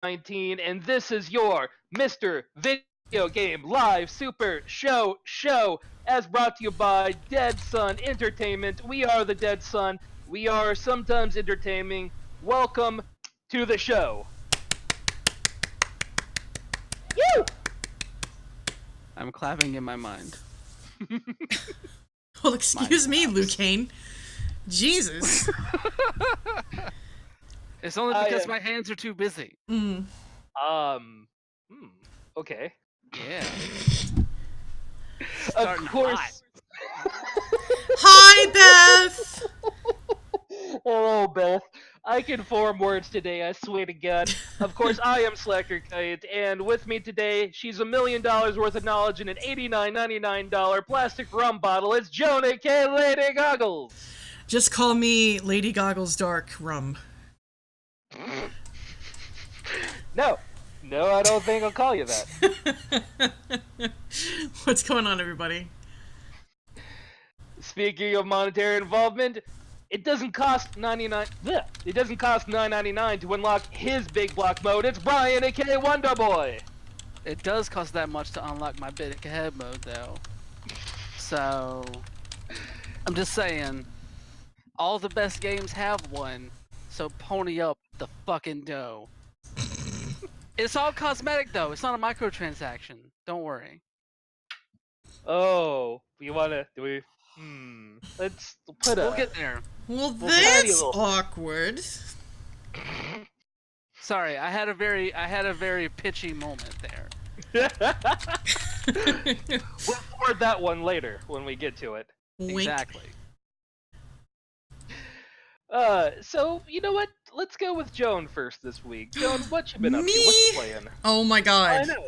19, and this is your Mr. Video Game Live Super Show, as brought to you by Dead Sun Entertainment. We are the Dead Sun. We are sometimes entertaining. Welcome to the show. Woo! I'm clapping in my mind. Well, excuse me, Luke Kane. Jesus. It's only because my hands are too busy. Okay. Yeah. Of course. Hi, Beth. Hello, Beth. I can form words today, I swear to God. Of course, I am Slacker Kite, and with me today, she's $1 million worth of knowledge in an $89.99 plastic rum bottle. It's Jonah K. Lady Goggles. Just call me Lady Goggles Dark Rum. No, I don't think I'll call you that. What's going on, everybody? Speaking of monetary involvement, it doesn't cost $9.99 to unlock his big block mode. It's Brian, aka Wonder Boy. It does cost that much to unlock my big head mode, though. So, I'm just saying, all the best games have one. So pony up the fucking dough. It's all cosmetic, though. It's not a microtransaction. Don't worry. Oh, you wanna? Do we? Let's put a. We'll get there. Well, that's awkward. Sorry, I had a very pitchy moment there. We'll forward that one later when we get to it. Wink. Exactly. So you know what? Let's go with Joan first this week. Joan, what you been up to? Me? What you playing? Oh my god. I know.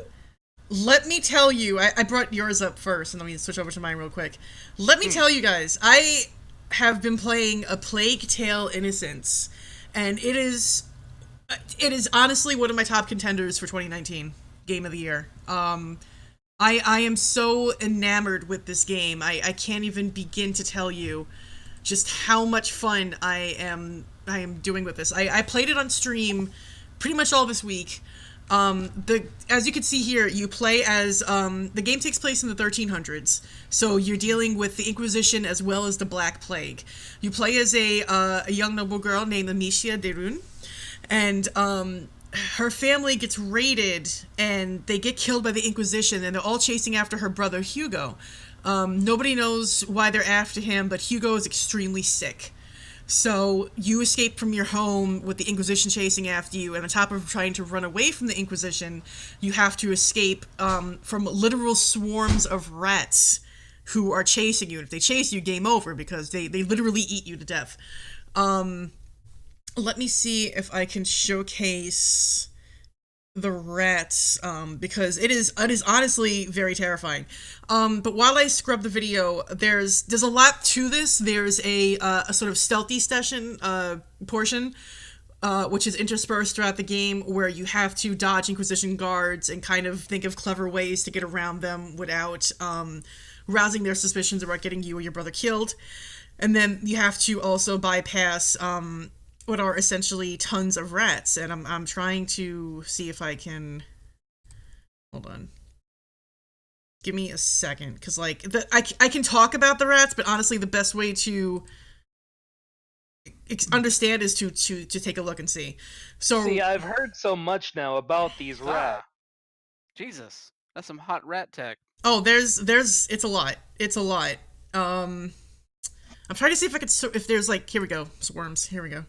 Let me tell you, I brought yours up first, and let me switch over to mine real quick. Let me tell you guys, I have been playing A Plague Tale: Innocence, and it is honestly one of my top contenders for 2019 Game of the Year. I am so enamored with this game. I can't even begin to tell you just how much fun I am doing with this. I played it on stream pretty much all this week. As you can see here, you play as, the game takes place in the 1300s, so you're dealing with the Inquisition as well as the Black Plague. You play as a young noble girl named Amicia de Rune, and, her family gets raided, and they get killed by the Inquisition, and they're all chasing after her brother Hugo. Nobody knows why they're after him, but Hugo is extremely sick. So you escape from your home with the Inquisition chasing after you, and on top of trying to run away from the Inquisition, you have to escape from literal swarms of rats who are chasing you. If they chase you, game over, because they literally eat you to death. Let me see if I can showcase the rats, because it is honestly very terrifying. But while I scrub the video, there's a lot to this. There's a sort of stealthy session portion, which is interspersed throughout the game, where you have to dodge Inquisition guards and kind of think of clever ways to get around them without rousing their suspicions about getting you or your brother killed. And then you have to also bypass what are essentially tons of rats, and I'm trying to see if I can. Hold on. Give me a second, because like I can talk about the rats, but honestly, the best way to understand is to take a look and see. So see, I've heard so much now about these rats. Jesus, that's some hot rat tech. Oh, there's it's a lot. It's a lot. I'm trying to see if I could if there's like, here we go, swarms. Here we go.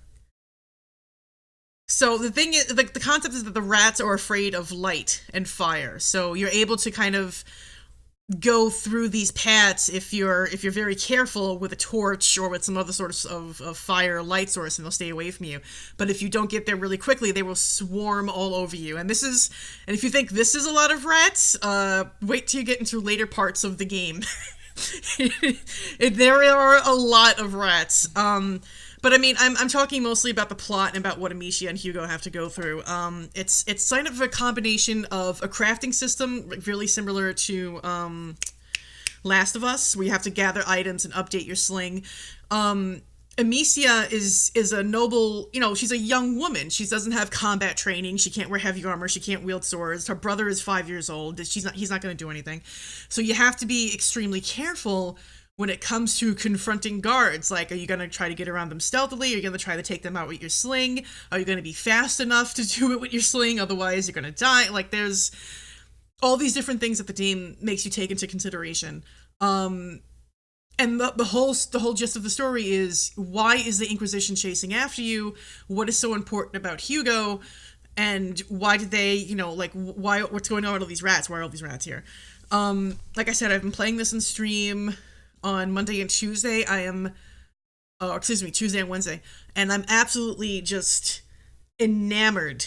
So the thing is, the concept is that the rats are afraid of light and fire. So you're able to kind of go through these paths if you're very careful with a torch or with some other sort of fire or light source, and they'll stay away from you. But if you don't get there really quickly, they will swarm all over you. And if you think this is a lot of rats, wait till you get into later parts of the game. There are a lot of rats. But I mean, I'm talking mostly about the plot and about what Amicia and Hugo have to go through. It's kind of a combination of a crafting system really similar to Last of Us, where you have to gather items and update your sling. Amicia is a noble, she's a young woman. She doesn't have combat training. She can't wear heavy armor. She can't wield swords. Her brother is 5 years old. He's not going to do anything. So you have to be extremely careful when it comes to confronting guards. Like, are you going to try to get around them stealthily? Are you going to try to take them out with your sling? Are you going to be fast enough to do it with your sling? Otherwise, you're going to die. Like, there's all these different things that the game makes you take into consideration. And the whole gist of the story is, why is the Inquisition chasing after you? What is so important about Hugo? And why did they, what's going on with all these rats? Why are all these rats here? Like I said, I've been playing this in stream on Monday and Tuesday. Tuesday and Wednesday. And I'm absolutely just enamored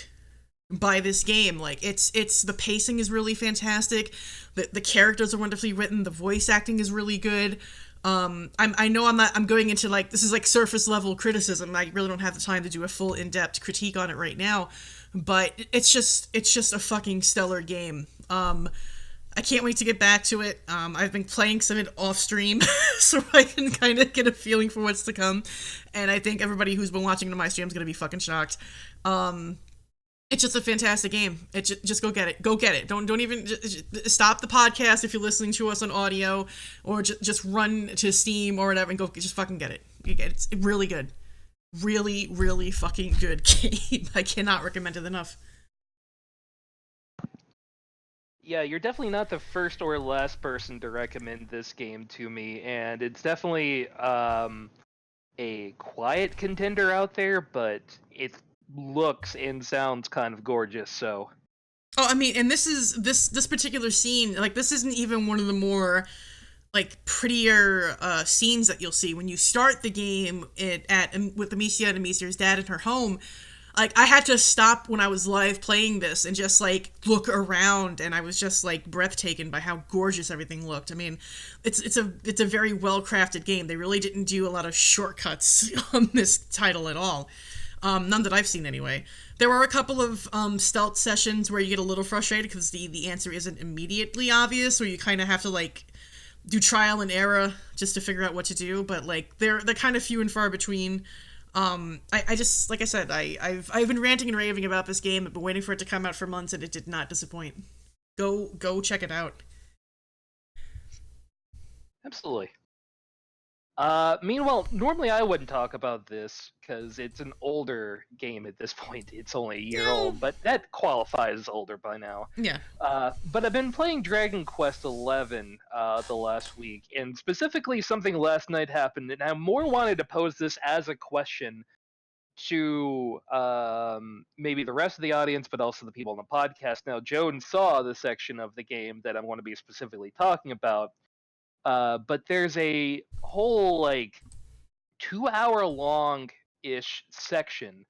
by this game. Like, it's the pacing is really fantastic. The characters are wonderfully written. The voice acting is really good. I'm going into, like, this is like surface level criticism. I really don't have the time to do a full in-depth critique on it right now, but it's just a fucking stellar game. I can't wait to get back to it. I've been playing some of it off stream so I can kind of get a feeling for what's to come, and I think everybody who's been watching my stream is going to be fucking shocked. It's just a fantastic game. Just go get it. Go get it. Don't even stop the podcast if you're listening to us on audio, or just run to Steam or whatever and go just fucking get it. It's really good. Really, really fucking good game. I cannot recommend it enough. Yeah, you're definitely not the first or last person to recommend this game to me, and it's definitely a quiet contender out there, but it looks and sounds kind of gorgeous. So, I mean, and this particular scene, like, this isn't even one of the more, like, prettier scenes that you'll see when you start the game with Amicia and Amicia's dad in her home. Like, I had to stop when I was live playing this and just, like, look around, and I was just, like, breathtaken by how gorgeous everything looked. I mean, it's a very well-crafted game. They really didn't do a lot of shortcuts on this title at all. None that I've seen, anyway. There were a couple of stealth sessions where you get a little frustrated because the answer isn't immediately obvious, or you kind of have to, like, do trial and error just to figure out what to do, but, like, they're kind of few and far between. I just, like I said, I've been ranting and raving about this game. I've been waiting for it to come out for months, and it did not disappoint. Go check it out. Absolutely. Meanwhile, normally I wouldn't talk about this because it's an older game at this point. It's only a year old, but that qualifies as older by now. Yeah. But I've been playing Dragon Quest XI the last week, and specifically something last night happened, and I more wanted to pose this as a question to maybe the rest of the audience, but also the people on the podcast. Now, Joan saw the section of the game that I'm going to be specifically talking about. But there's a whole, like, 2-hour long-ish section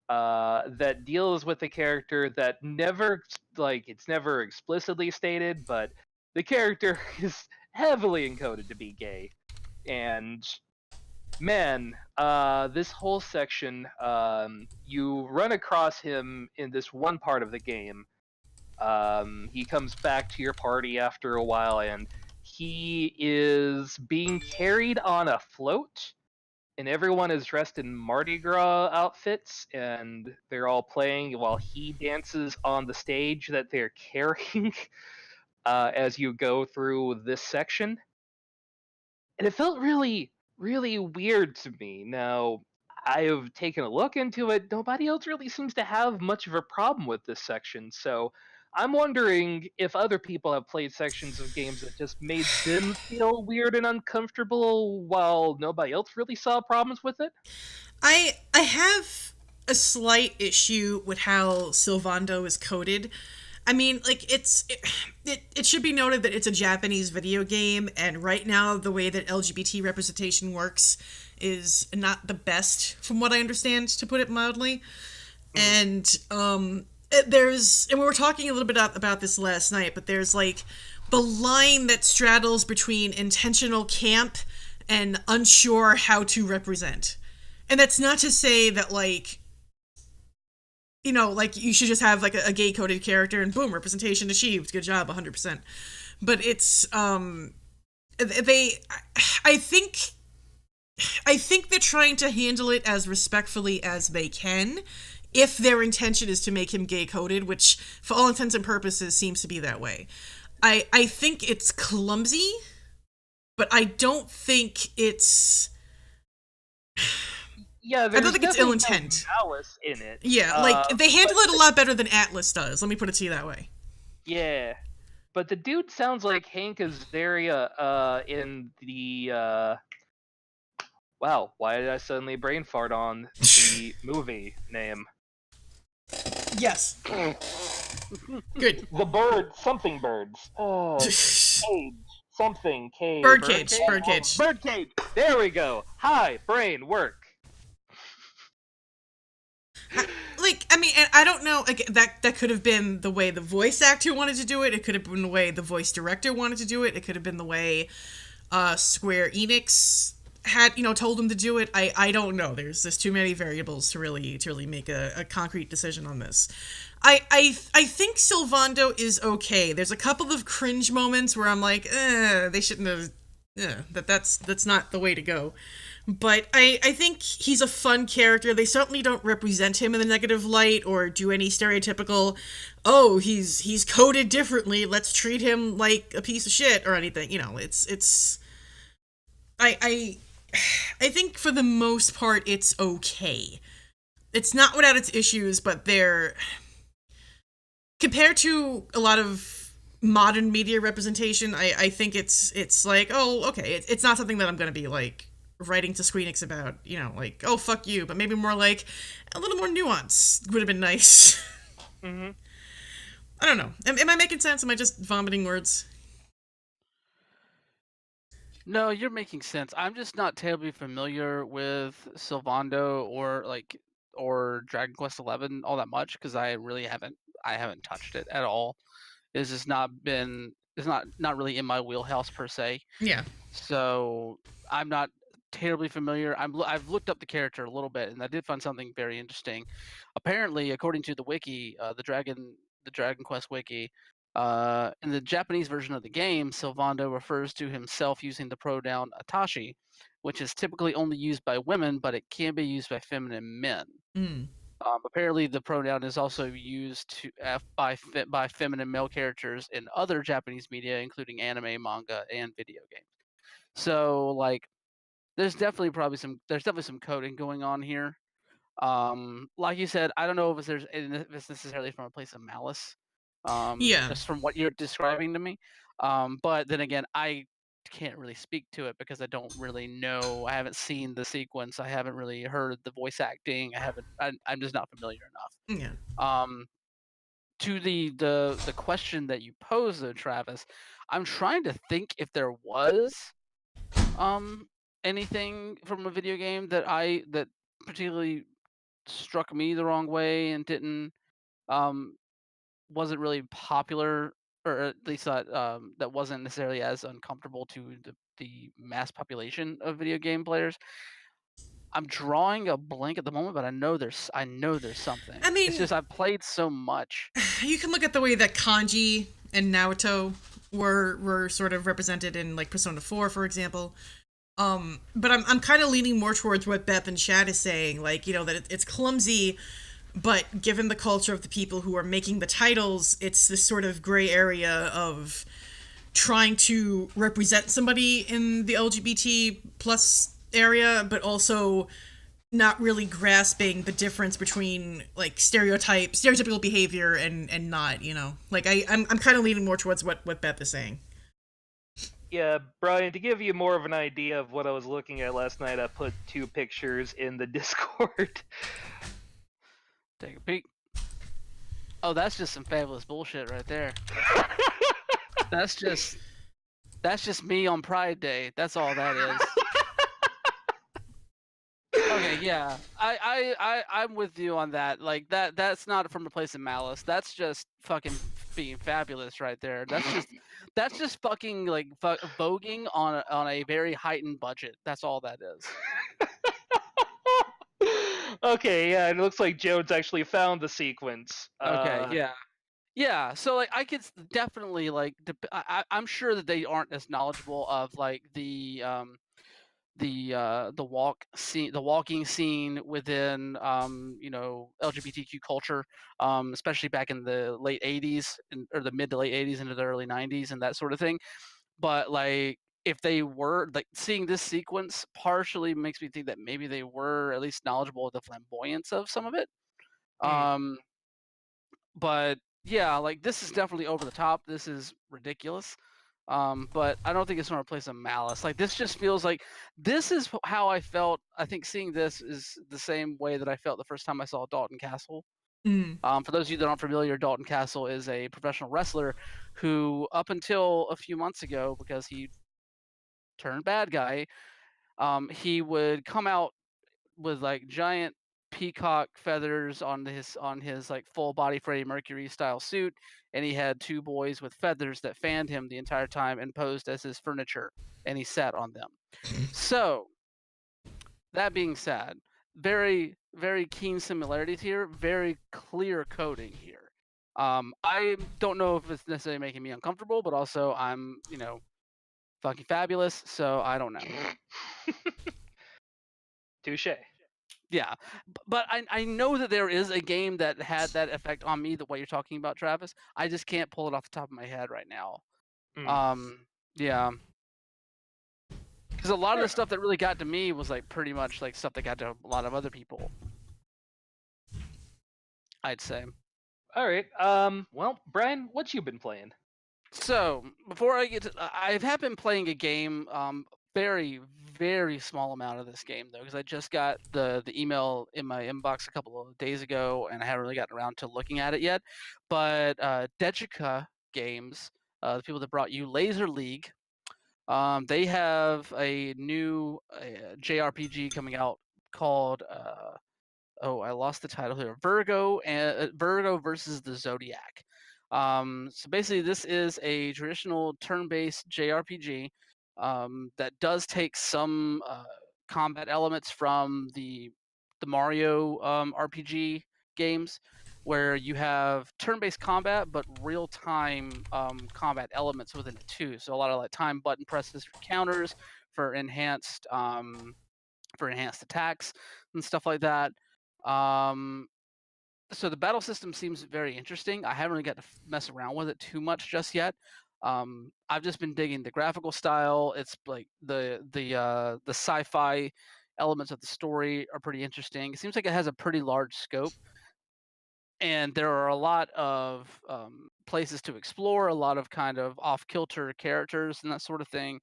that deals with a character that it's never explicitly stated, but the character is heavily encoded to be gay. And, man, this whole section, you run across him in this one part of the game. He comes back to your party after a while, and he is being carried on a float, and everyone is dressed in Mardi Gras outfits, and they're all playing while he dances on the stage that they're carrying as you go through this section. And it felt really, really weird to me. Now, I have taken a look into it. Nobody else really seems to have much of a problem with this section, so I'm wondering if other people have played sections of games that just made them feel weird and uncomfortable while nobody else really saw problems with it. I have a slight issue with how Sylvando is coded. I mean, like, it should be noted that it's a Japanese video game, and right now the way that LGBT representation works is not the best, from what I understand, to put it mildly. And we were talking a little bit about this last night, but there's, like, the line that straddles between intentional camp and unsure how to represent. And that's not to say that, like, like, you should just have, like, a gay coded character and boom, representation achieved, good job, 100%. But it's I think I think they're trying to handle it as respectfully as they can, if their intention is to make him gay coded, which for all intents and purposes seems to be that way. I think it's clumsy, but I don't think it's. Yeah, I there's don't think it's definitely ill intent. no malice in it. Yeah, like they handle it a lot better than Atlas does. Let me put it to you that way. Yeah, but the dude sounds like Hank Azaria in the. Wow, why did I suddenly brain fart on the movie name? Yes. Good. The bird, something birds. Cage, something cage. Birdcage. Birdcage. Birdcage. There we go. Hi, brain, work. Like, I mean, and I don't know. Like, that could have been the way the voice actor wanted to do it. It could have been the way the voice director wanted to do it. It could have been the way Square Enix had told him to do it. I don't know. There's too many variables to really make a concrete decision on this. I think Sylvando is okay. There's a couple of cringe moments where I'm like, they shouldn't have. That's not the way to go. But I think he's a fun character. They certainly don't represent him in a negative light or do any stereotypical, oh, he's coded differently, let's treat him like a piece of shit or anything. It's I think for the most part it's okay. It's not without its issues, but they're compared to a lot of modern media representation, I think it's like, oh, okay, it's not something that I'm gonna be like writing to Squeenix about, like, oh, fuck you, but maybe more like a little more nuance would have been nice. Mm-hmm. I don't know. Am I making sense? Am I just vomiting words? No, you're making sense. I'm just not terribly familiar with Sylvando or Dragon Quest XI all that much because I haven't touched it at all. It's just it's not really in my wheelhouse per se. Yeah. So I'm not terribly familiar. I've looked up the character a little bit, and I did find something very interesting. Apparently, according to the wiki, the Dragon Quest wiki, in the Japanese version of the game, Sylvando refers to himself using the pronoun Atashi, which is typically only used by women, but it can be used by feminine men. Apparently, the pronoun is also used by feminine male characters in other Japanese media, including anime, manga, and video games. So, like, there's definitely some coding going on here. Like you said, I don't know if it's necessarily from a place of malice. Yeah. Just from what you're describing to me. But then again, I can't really speak to it because I don't really know. I haven't seen the sequence. I haven't really heard the voice acting. I'm just not familiar enough. Yeah. To the question that you posed, though, Travis, I'm trying to think if there was anything from a video game that particularly struck me the wrong way and didn't wasn't really popular, or at least that wasn't necessarily as uncomfortable to the mass population of video game players. I'm drawing a blank at the moment, but I know there's something. I mean, it's just I've played so much. You can look at the way that Kanji and Naruto were sort of represented in like Persona 4, for example. But I'm kind of leaning more towards what Beth and Shad is saying, like, that it's clumsy, but given the culture of the people who are making the titles, it's this sort of gray area of trying to represent somebody in the LGBT plus area, but also not really grasping the difference between like stereotypical behavior and not, like I'm kind of leaning more towards what Beth is saying. Yeah, Brian, to give you more of an idea of what I was looking at last night, I put 2 pictures in the Discord. Take a peek. Oh, that's just some fabulous bullshit right there. That's just me on Pride Day. That's all that is. Okay, yeah. I'm with you on that. Like that's not from a place of malice. That's just fucking being fabulous right there. That's just fucking like voguing on a very heightened budget. That's all that is. Okay, yeah, it looks like Jones actually found the sequence. Okay, yeah. So like I could definitely like I'm sure that they aren't as knowledgeable of like the the walking scene within LGBTQ culture, especially back in the late 80s or the mid to late 80s into the early 90s and that sort of thing. But like if they were like seeing this sequence partially makes me think that maybe they were at least knowledgeable of the flamboyance of some of it. Um, but yeah, like this is definitely over the top. This is ridiculous. But I don't think it's gonna replace a malice. Like this just feels like this is how I felt. I think seeing this is the same way that I felt the first time I saw Dalton Castle. For those of you that aren't familiar, Dalton Castle is a professional wrestler who, up until a few months ago, because he turned bad guy, he would come out with like giant peacock feathers on his like full body Freddie Mercury style suit, and he had two boys with feathers that fanned him the entire time and posed as his furniture, and he sat on them. So that being said, very very keen similarities here, very clear coding here. I don't know if it's necessarily making me uncomfortable, but also I'm fucking fabulous, so I don't know. Touche. Yeah, but I know that there is a game that had that effect on me, the way you're talking about, Travis. I just can't pull it off the top of my head right now. Yeah, because a lot of the stuff that really got to me was like pretty much like stuff that got to a lot of other people, I'd say. All right. Well, Brian, what you been playing? So before I get to, I have been playing a game. Very very small amount of this game though, because I just got the email in my inbox a couple of days ago, and I haven't really gotten around to looking at it yet. But Dejica Games, the people that brought you Laser League, they have a new JRPG coming out called I lost the title here. Virgo versus the Zodiac. So basically, this is a traditional turn-based JRPG that does take some combat elements from the Mario RPG games, where you have turn-based combat but real-time combat elements within it too. So a lot of like time button presses for counters, for enhanced attacks and stuff like that. So the battle system seems very interesting. I haven't really got to mess around with it too much just yet. I've just been digging the graphical style. It's like the sci-fi elements of the story are pretty interesting. It seems like it has a pretty large scope, and there are a lot of places to explore, a lot of kind of off-kilter characters and that sort of thing.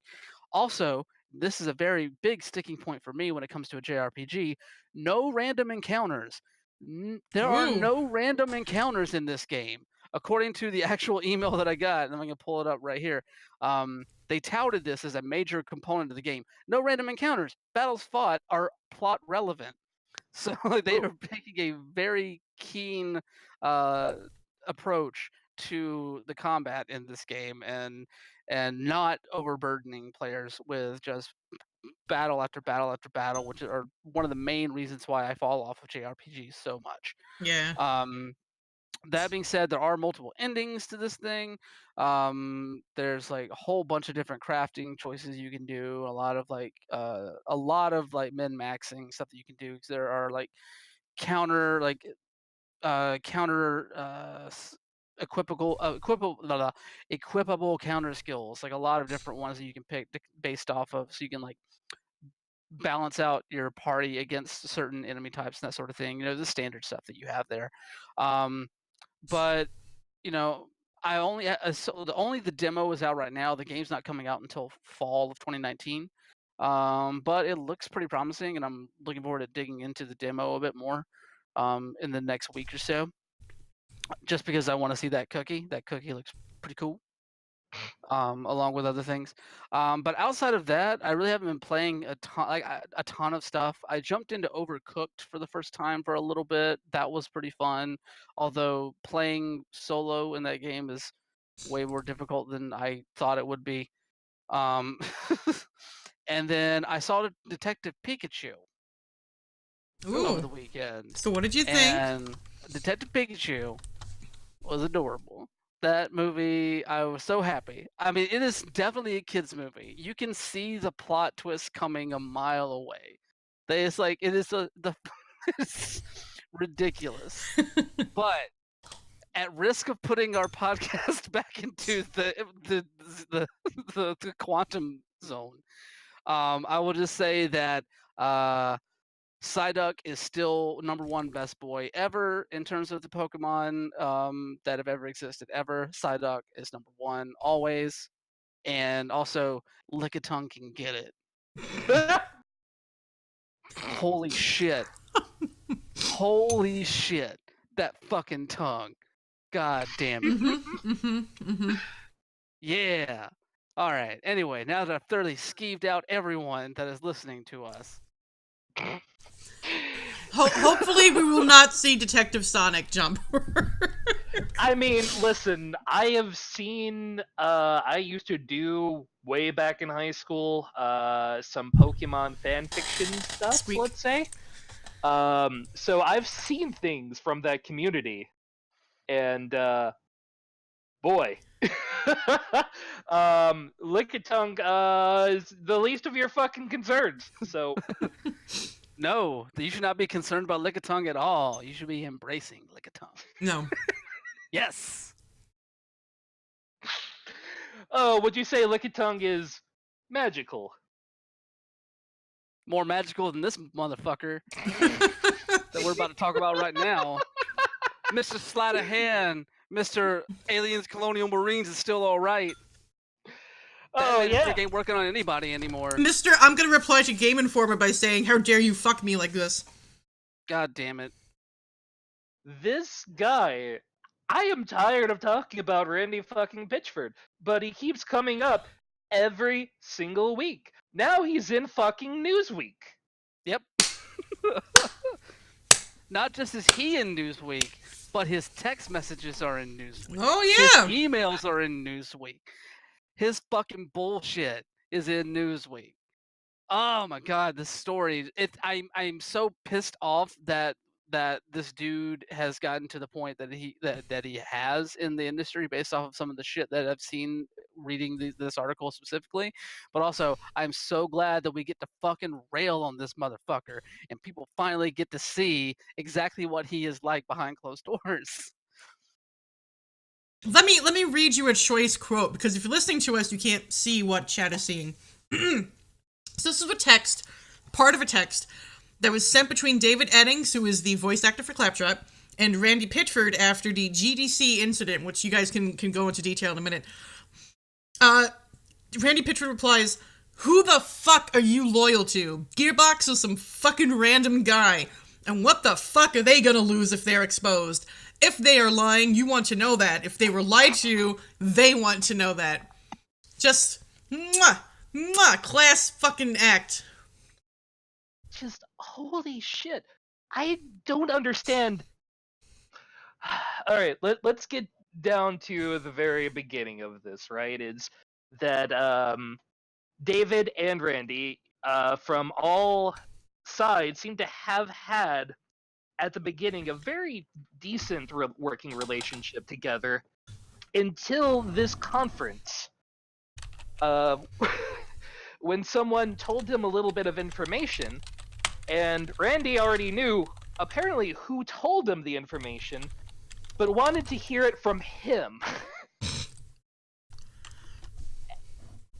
Also, this is a very big sticking point for me when it comes to a JRPG. No random encounters. There are no random encounters in this game. According to the actual email that I got, and I'm going to pull it up right here, they touted this as a major component of the game. No random encounters. Battles fought are plot relevant. So they are taking a very keen approach to the combat in this game, and not overburdening players with just battle after battle after battle, which are one of the main reasons why I fall off of JRPGs so much. Yeah. That being said, there are multiple endings to this thing. There's like a whole bunch of different crafting choices you can do. A lot of like min maxing stuff that you can do, because there are like counter equipable counter skills, like a lot of different ones that you can pick based off of, so you can like balance out your party against certain enemy types and that sort of thing. The standard stuff that you have there. But only the demo is out right now. The game's not coming out until fall of 2019. But it looks pretty promising, and I'm looking forward to digging into the demo a bit more in the next week or so, just because I want to see that cookie. That cookie looks pretty cool, along with other things. But outside of that, I really haven't been playing a ton of stuff. I jumped into Overcooked for the first time for a little bit. That was pretty fun, although playing solo in that game is way more difficult than I thought it would be. And then I saw Detective Pikachu over the weekend. So what did you think? And Detective Pikachu was adorable. That movie, I was so happy. I mean, it is definitely a kids movie. You can see the plot twist coming a mile away. It's like it is the it's ridiculous. But at risk of putting our podcast back into the the quantum zone, I will just say that Psyduck is still #1 best boy ever in terms of the Pokemon that have ever existed ever. Psyduck is #1 always, and also Lickitung can get it. Holy shit! Holy shit! That fucking tongue! God damn it! Yeah. All right. Anyway, now that I've thoroughly skeeved out everyone that is listening to us. Hopefully we will not see Detective Sonic jump. I mean, listen, I have seen, I used to do, way back in high school, some Pokemon fanfiction stuff, Squeak. let's say. So I've seen things from that community, and, boy. Lickitung, is the least of your fucking concerns, so... No, you should not be concerned about Lickitung at all. You should be embracing Lickitung. No. Yes. Oh, would you say Lickitung is magical? More magical than this motherfucker that we're about to talk about right now. Mr. Sleight of Hand, Mr. Aliens Colonial Marines is still all right. Oh, That yeah. ain't working on anybody anymore. Mister, I'm gonna reply to Game Informer by saying, how dare you fuck me like this? God damn it. This guy, I am tired of talking about Randy fucking Pitchford, but he keeps coming up every single week. Now he's in fucking Newsweek. Yep. Not just is he in Newsweek, but his text messages are in Newsweek. Oh, His yeah! emails are in Newsweek. His fucking bullshit is in Newsweek. Oh my god, this story! I'm so pissed off that this dude has gotten to the point that he has in the industry based off of some of the shit that I've seen reading this article specifically. But also, I'm so glad that we get to fucking rail on this motherfucker and people finally get to see exactly what he is like behind closed doors. Let me read you a choice quote, because if you're listening to us, you can't see what chat is seeing. So this is a text, part of a text, that was sent between David Eddings, who is the voice actor for Claptrap, and Randy Pitchford after the GDC incident, which you guys can go into detail in a minute. Randy Pitchford replies, "Who the fuck are you loyal to? Gearbox is some fucking random guy. And what the fuck are they gonna lose if they're exposed? If they are lying, you want to know that. If they were lied to, they want to know that." Just, mwah, mwah, class fucking act. Just, holy shit. I don't understand. Alright, let's get down to the very beginning of this, right? It's that David and Randy, from all sides, seem to have had, at the beginning, a very decent working relationship together until this conference. When someone told him a little bit of information, and Randy already knew, apparently, who told him the information, but wanted to hear it from him.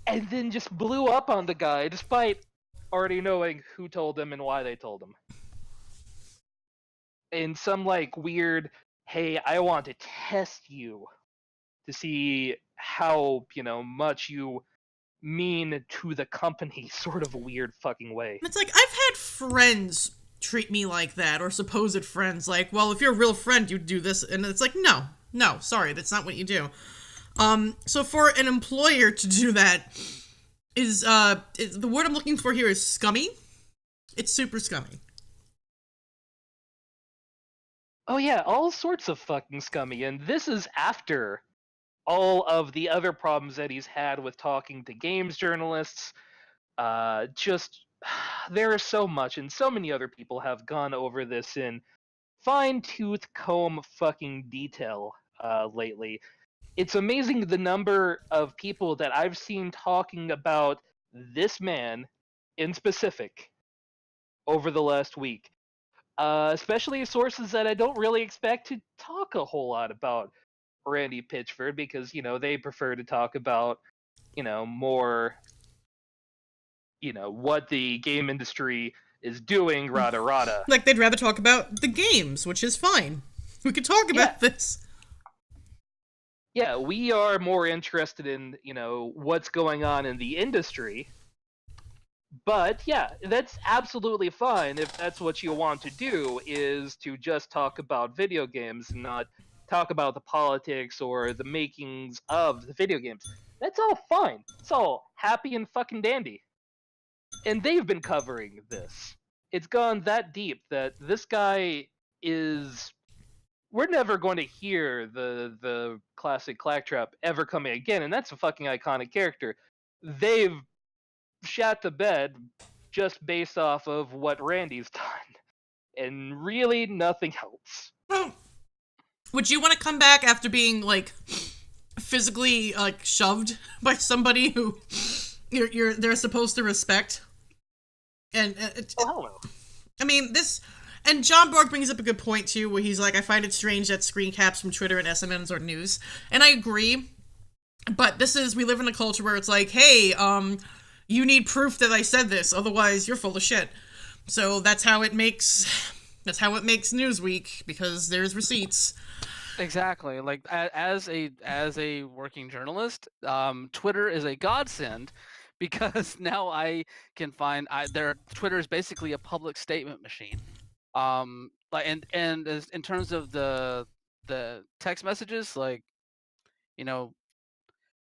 And then just blew up on the guy, despite already knowing who told him and why they told him. In some, like, weird, hey, I want to test you to see how, much you mean to the company sort of weird fucking way. It's like, I've had friends treat me like that, or supposed friends, like, well, if you're a real friend, you'd do this, and it's like, no, sorry, that's not what you do. So for an employer to do that is the word I'm looking for here is scummy. It's super scummy. Oh yeah, all sorts of fucking scummy, and this is after all of the other problems that he's had with talking to games journalists. Just, there is so much, and so many other people have gone over this in fine-tooth comb fucking detail lately. it's amazing the number of people that I've seen talking about this man in specific over the last week. Especially sources that I don't really expect to talk a whole lot about Randy Pitchford because, they prefer to talk about, more, what the game industry is doing, rada rada. Like, they'd rather talk about the games, which is fine. We could talk about this. Yeah, we are more interested in, what's going on in the industry. But yeah, that's absolutely fine if that's what you want to do, is to just talk about video games and not talk about the politics or the makings of the video games. That's all fine. It's all happy and fucking dandy. And they've been covering this. It's gone that deep that this guy is, we're never going to hear the classic Clacktrap ever coming again, and that's a fucking iconic character. They've shat the bed just based off of what Randy's done, and really nothing else. Well, would you want to come back after being like physically like shoved by somebody who they're supposed to respect? And hell no. I mean, this, and John Borg brings up a good point too, where he's like, I find it strange that screen caps from Twitter and SMNs are news, and I agree. But we live in a culture where it's like, hey, you need proof that I said this, otherwise you're full of shit. So that's how it makes Newsweek, because there's receipts. Exactly. Like, as a working journalist, Twitter is a godsend, because now I can find Twitter is basically a public statement machine. And in terms of the text messages, like,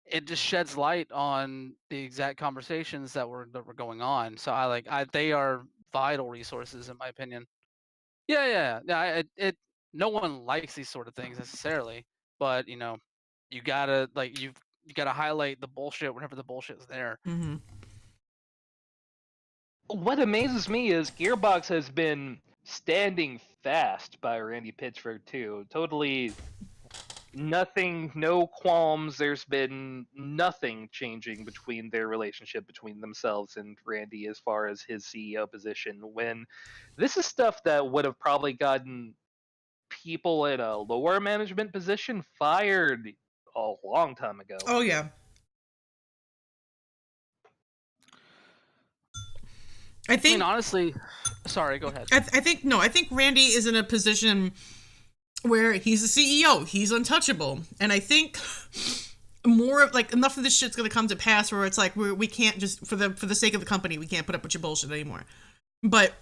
it just sheds light on the exact conversations that were going on. So they are vital resources, in my opinion. Yeah. No one likes these sort of things necessarily, but you gotta you gotta highlight the bullshit whenever the bullshit's there. Mm-hmm. What amazes me is Gearbox has been standing fast by Randy Pitchford too. Totally nothing, no qualms. There's been nothing changing between their relationship between themselves and Randy as far as his CEO position, when this is stuff that would have probably gotten people in a lower management position fired a long time ago. Oh yeah. I mean, honestly, sorry, go ahead. I think Randy is in a position where he's the CEO, he's untouchable, and I think more of, like, enough of this shit's gonna come to pass where it's like we can't just, for the sake of the company, we can't put up with your bullshit anymore. But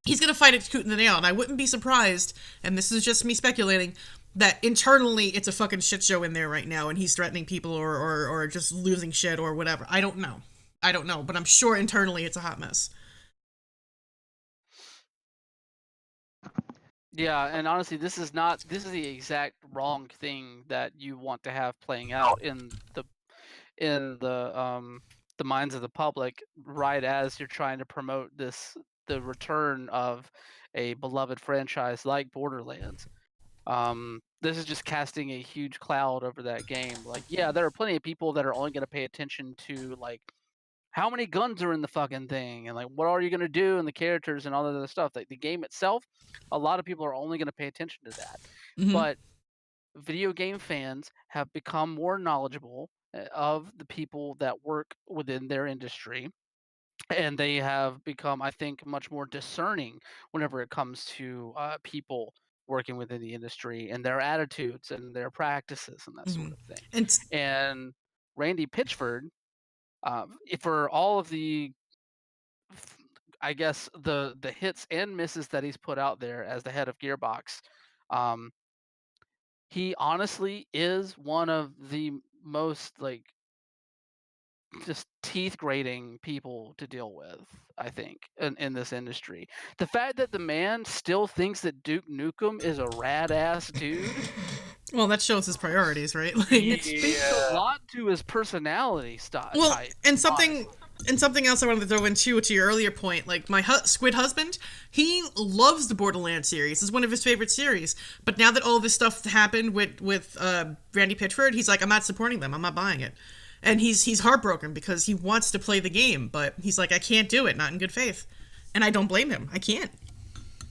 he's gonna fight it tooth and nail, and I wouldn't be surprised, and this is just me speculating, that internally it's a fucking shit show in there right now, and he's threatening people or just losing shit or whatever. I don't know, but I'm sure internally it's a hot mess. Yeah, and honestly, this is the exact wrong thing that you want to have playing out in the minds of the public, right as you're trying to promote the return of a beloved franchise like Borderlands. This is just casting a huge cloud over that game. Like, yeah, there are plenty of people that are only going to pay attention to, like, how many guns are in the fucking thing, and like, what are you going to do, and the characters and all that other stuff. Like, the game itself, a lot of people are only going to pay attention to that. Mm-hmm. But video game fans have become more knowledgeable of the people that work within their industry, and they have become, I think, much more discerning whenever it comes to people working within the industry and their attitudes and their practices and that sort of thing. And Randy Pitchford, for all of the, I guess, the hits and misses that he's put out there as the head of Gearbox, he honestly is one of the most, like, just teeth grating people to deal with, I think, in this industry. The fact that the man still thinks that Duke Nukem is a rad ass dude. Well, that shows his priorities, right? Like, it speaks a lot to his personality style. Well, and something And something else I wanted to throw in too, to your earlier point, like my squid husband, he loves the Borderlands series. It's one of his favorite series. But now that all this stuff happened with Randy Pitchford, he's like, I'm not supporting them. I'm not buying it. And he's heartbroken because he wants to play the game, but he's like, I can't do it, not in good faith. And I don't blame him. I can't.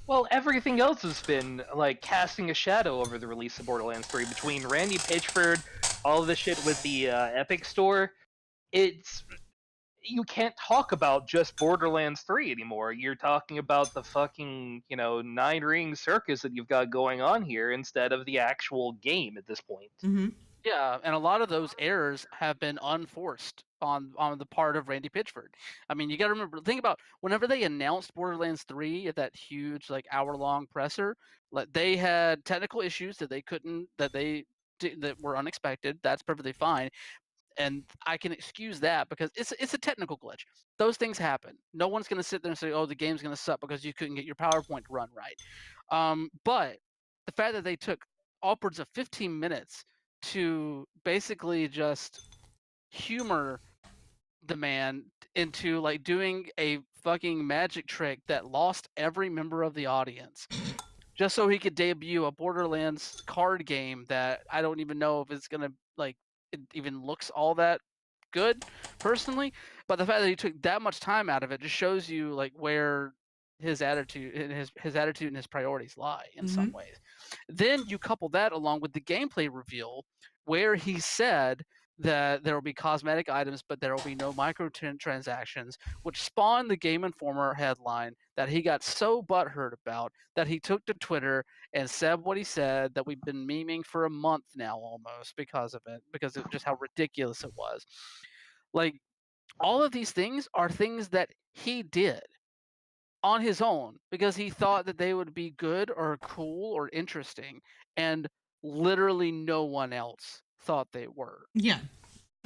Well, everything else has been like casting a shadow over the release of Borderlands 3 between Randy Pitchford, all of the shit with the Epic Store. It's you can't talk about just Borderlands 3 anymore. You're talking about the fucking, nine ring circus that you've got going on here instead of the actual game at this point. Mm-hmm. Yeah, and a lot of those errors have been unforced on the part of Randy Pitchford. I mean, you got to remember, think about whenever they announced Borderlands 3 at that huge like hour-long presser, like they had technical issues that they couldn't that were unexpected. That's perfectly fine. And I can excuse that because it's a technical glitch. Those things happen. No one's going to sit there and say, "Oh, the game's going to suck because you couldn't get your PowerPoint to run right." But the fact that they took upwards of 15 minutes to basically just humor the man into like doing a fucking magic trick that lost every member of the audience just so he could debut a Borderlands card game that I don't even know if it's going to like it even looks all that good personally, but the fact that he took that much time out of it just shows you like where his attitude and his attitude and his priorities lie in some ways. Then you couple that along with the gameplay reveal where he said that there will be cosmetic items but there will be no microtransactions, which spawned the Game Informer headline that he got so butthurt about that he took to Twitter and said what he said that we've been memeing for a month now almost because of just how ridiculous it was. Like, all of these things are things that he did on his own because he thought that they would be good or cool or interesting, and literally no one else thought they were. Yeah.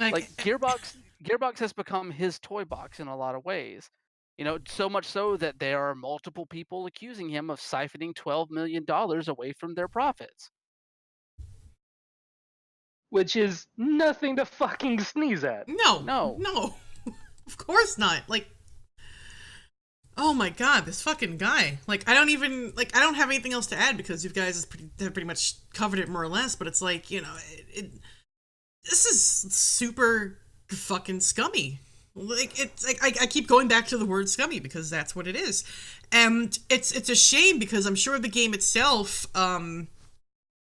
Like Gearbox has become his toy box in a lot of ways. So much so that there are multiple people accusing him of siphoning $12 million away from their profits. Which is nothing to fucking sneeze at. No. Of course not. Like, oh my god, this fucking guy. Like, I don't have anything else to add because you guys have pretty much covered it more or less, but it's like, this is super fucking scummy. Like, it's like I keep going back to the word scummy because that's what it is. And it's a shame because I'm sure the game itself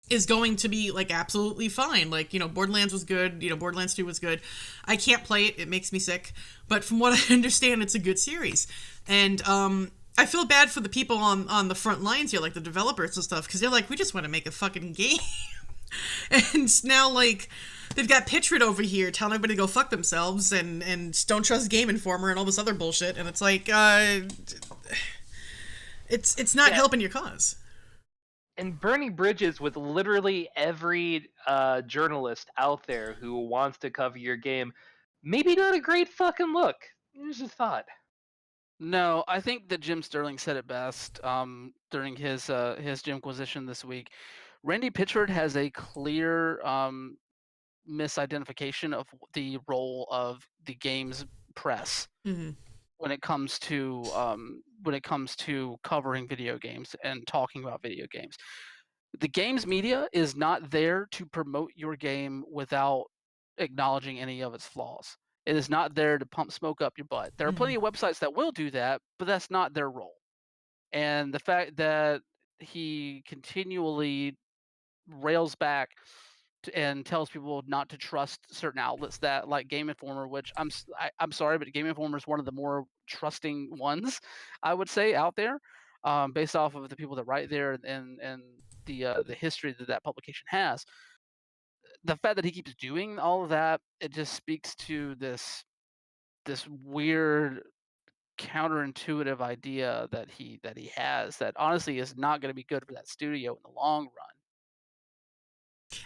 is going to be like absolutely fine. Like, Borderlands was good, Borderlands 2 was good. I can't play it makes me sick, but from what I understand, it's a good series. And I feel bad for the people on the front lines here, like the developers and stuff, because they're like, we just want to make a fucking game. And now, like, they've got Pitchford over here telling everybody to go fuck themselves and don't trust Game Informer and all this other bullshit, and it's like, it's not helping your cause. And burning bridges with literally every journalist out there who wants to cover your game, maybe not a great fucking look. Here's a thought. No, I think that Jim Sterling said it best during his Jimquisition this week. Randy Pitchford has a clear misidentification of the role of the game's press when it comes to covering video games and talking about video games. The game's media is not there to promote your game without acknowledging any of its flaws. It is not there to pump smoke up your butt. There are plenty of websites that will do that, but that's not their role. And the fact that he continually rails back and tells people not to trust certain outlets that like Game Informer, which I'm sorry, but Game Informer is one of the more trusting ones I would say out there, based off of the people that write there and the history that publication has. The fact that he keeps doing all of that, it just speaks to this weird counterintuitive idea that he has that honestly is not going to be good for that studio in the long run.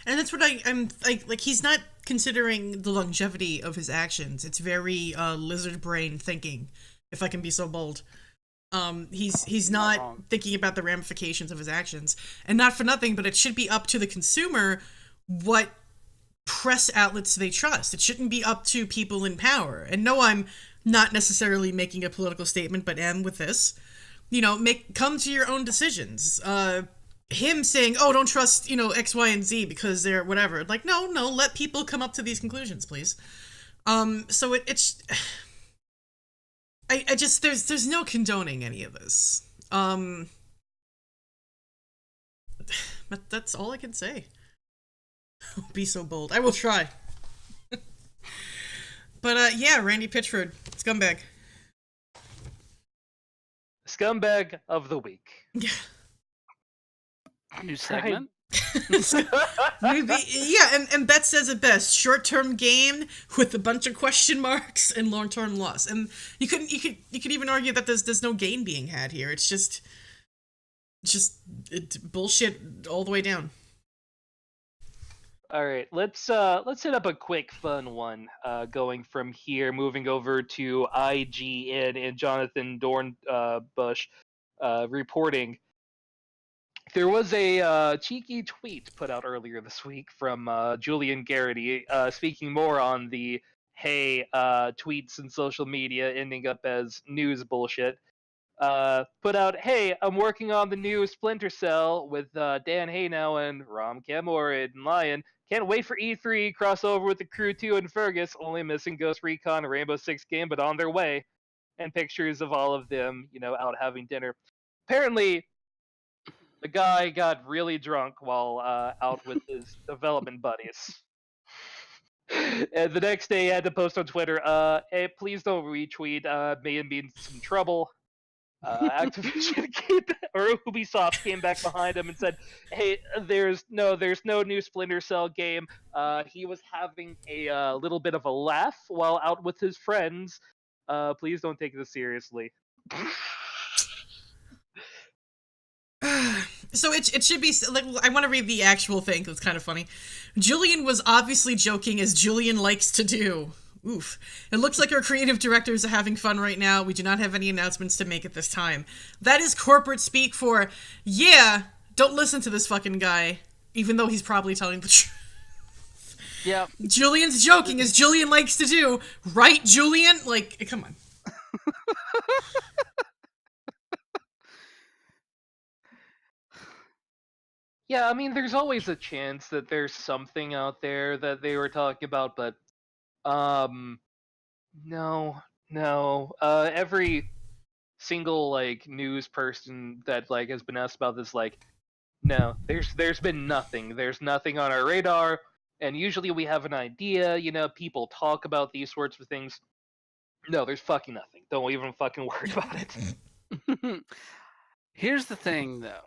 And that's what I'm like he's not considering the longevity of his actions. It's very lizard brain thinking, if I can be so bold. He's not thinking about the ramifications of his actions. And not for nothing, but it should be up to the consumer what press outlets they trust. It shouldn't be up to people in power. And no, I'm not necessarily making a political statement, but am with this. Come to your own decisions. Him saying, "Oh, don't trust X, Y, and Z because they're whatever." Like, no, let people come up to these conclusions, please. So it's. I just there's no condoning any of this. But that's all I can say. Be so bold. I will try. But yeah, Randy Pitchford, scumbag. Scumbag of the week. Yeah. New segment. Maybe, yeah, and Beth says it best: short-term gain with a bunch of question marks and long-term loss. And you could even argue that there's no gain being had here. It's just bullshit all the way down. All right, let's hit up a quick fun one. Going from here, moving over to IGN and Jonathan Dornbush reporting. There was a cheeky tweet put out earlier this week from Julian Garrity, speaking more on the tweets and social media ending up as news bullshit. Put out, "Hey, I'm working on the new Splinter Cell with Dan Haynow and Rom Camorid and Lion. Can't wait for E3, crossover with the Crew 2 and Fergus, only missing Ghost Recon and Rainbow Six game, but on their way." And pictures of all of them, out having dinner. Apparently, the guy got really drunk while out with his development buddies. And the next day, he had to post on Twitter, "Hey, please don't retweet. May be in some trouble." Activision or Ubisoft came back behind him and said, "Hey, there's no new Splinter Cell game. He was having a little bit of a laugh while out with his friends. Please don't take this seriously." So it should be like, I want to read the actual thing. It's kind of funny. Julian was obviously joking, as Julian likes to do. Oof. It looks like our creative directors are having fun right now. We do not have any announcements to make at this time. That is corporate speak for, yeah, don't listen to this fucking guy, even though he's probably telling the truth. Yeah. Julian's joking, as Julian likes to do. Right, Julian? Like, come on. Yeah, I mean, there's always a chance that there's something out there that they were talking about, but no. Every single news person that has been asked about this, no, there's been nothing. There's nothing on our radar, and usually we have an idea. People talk about these sorts of things. No, there's fucking nothing. Don't even fucking worry about it. Here's the thing, though.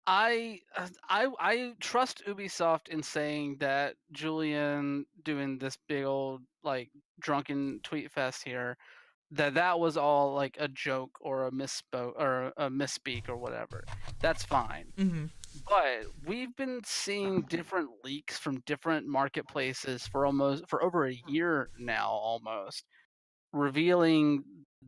I trust Ubisoft in saying that Julian doing this big old drunken tweet fest here, that was all a joke or a misspoke or a misspeak or whatever. That's fine. Mm-hmm. But we've been seeing different leaks from different marketplaces for over a year now, almost, revealing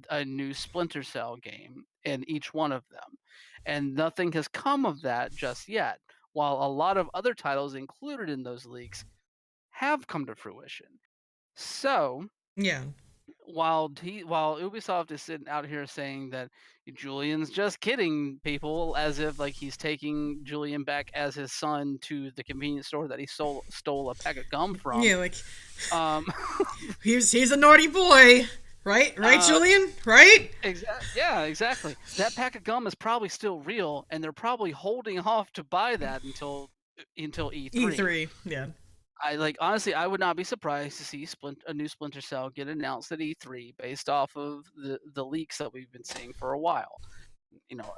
a new Splinter Cell game in each one of them. And nothing has come of that just yet, while a lot of other titles included in those leaks have come to fruition. So, yeah, while Ubisoft is sitting out here saying that Julian's just kidding people, as if he's taking Julian back as his son to the convenience store that he stole a pack of gum from. Yeah, he's a naughty boy. Right, Julian? Right? Yeah, exactly. That pack of gum is probably still real, and they're probably holding off to buy that until E3. E3, yeah. Honestly, I would not be surprised to see a new Splinter Cell get announced at E3 based off of the leaks that we've been seeing for a while.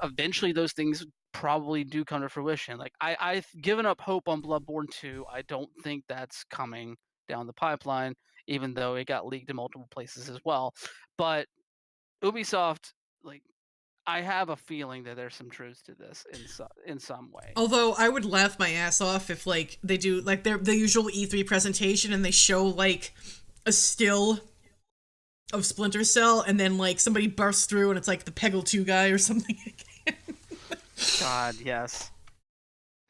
Eventually those things probably do come to fruition. I've given up hope on Bloodborne 2. I don't think that's coming down the pipeline, even though it got leaked in multiple places as well. But Ubisoft, I have a feeling that there's some truth to this in some way. Although I would laugh my ass off if they do the usual E3 presentation and they show a still of Splinter Cell and then somebody bursts through and it's the Peggle 2 guy or something. God, yes.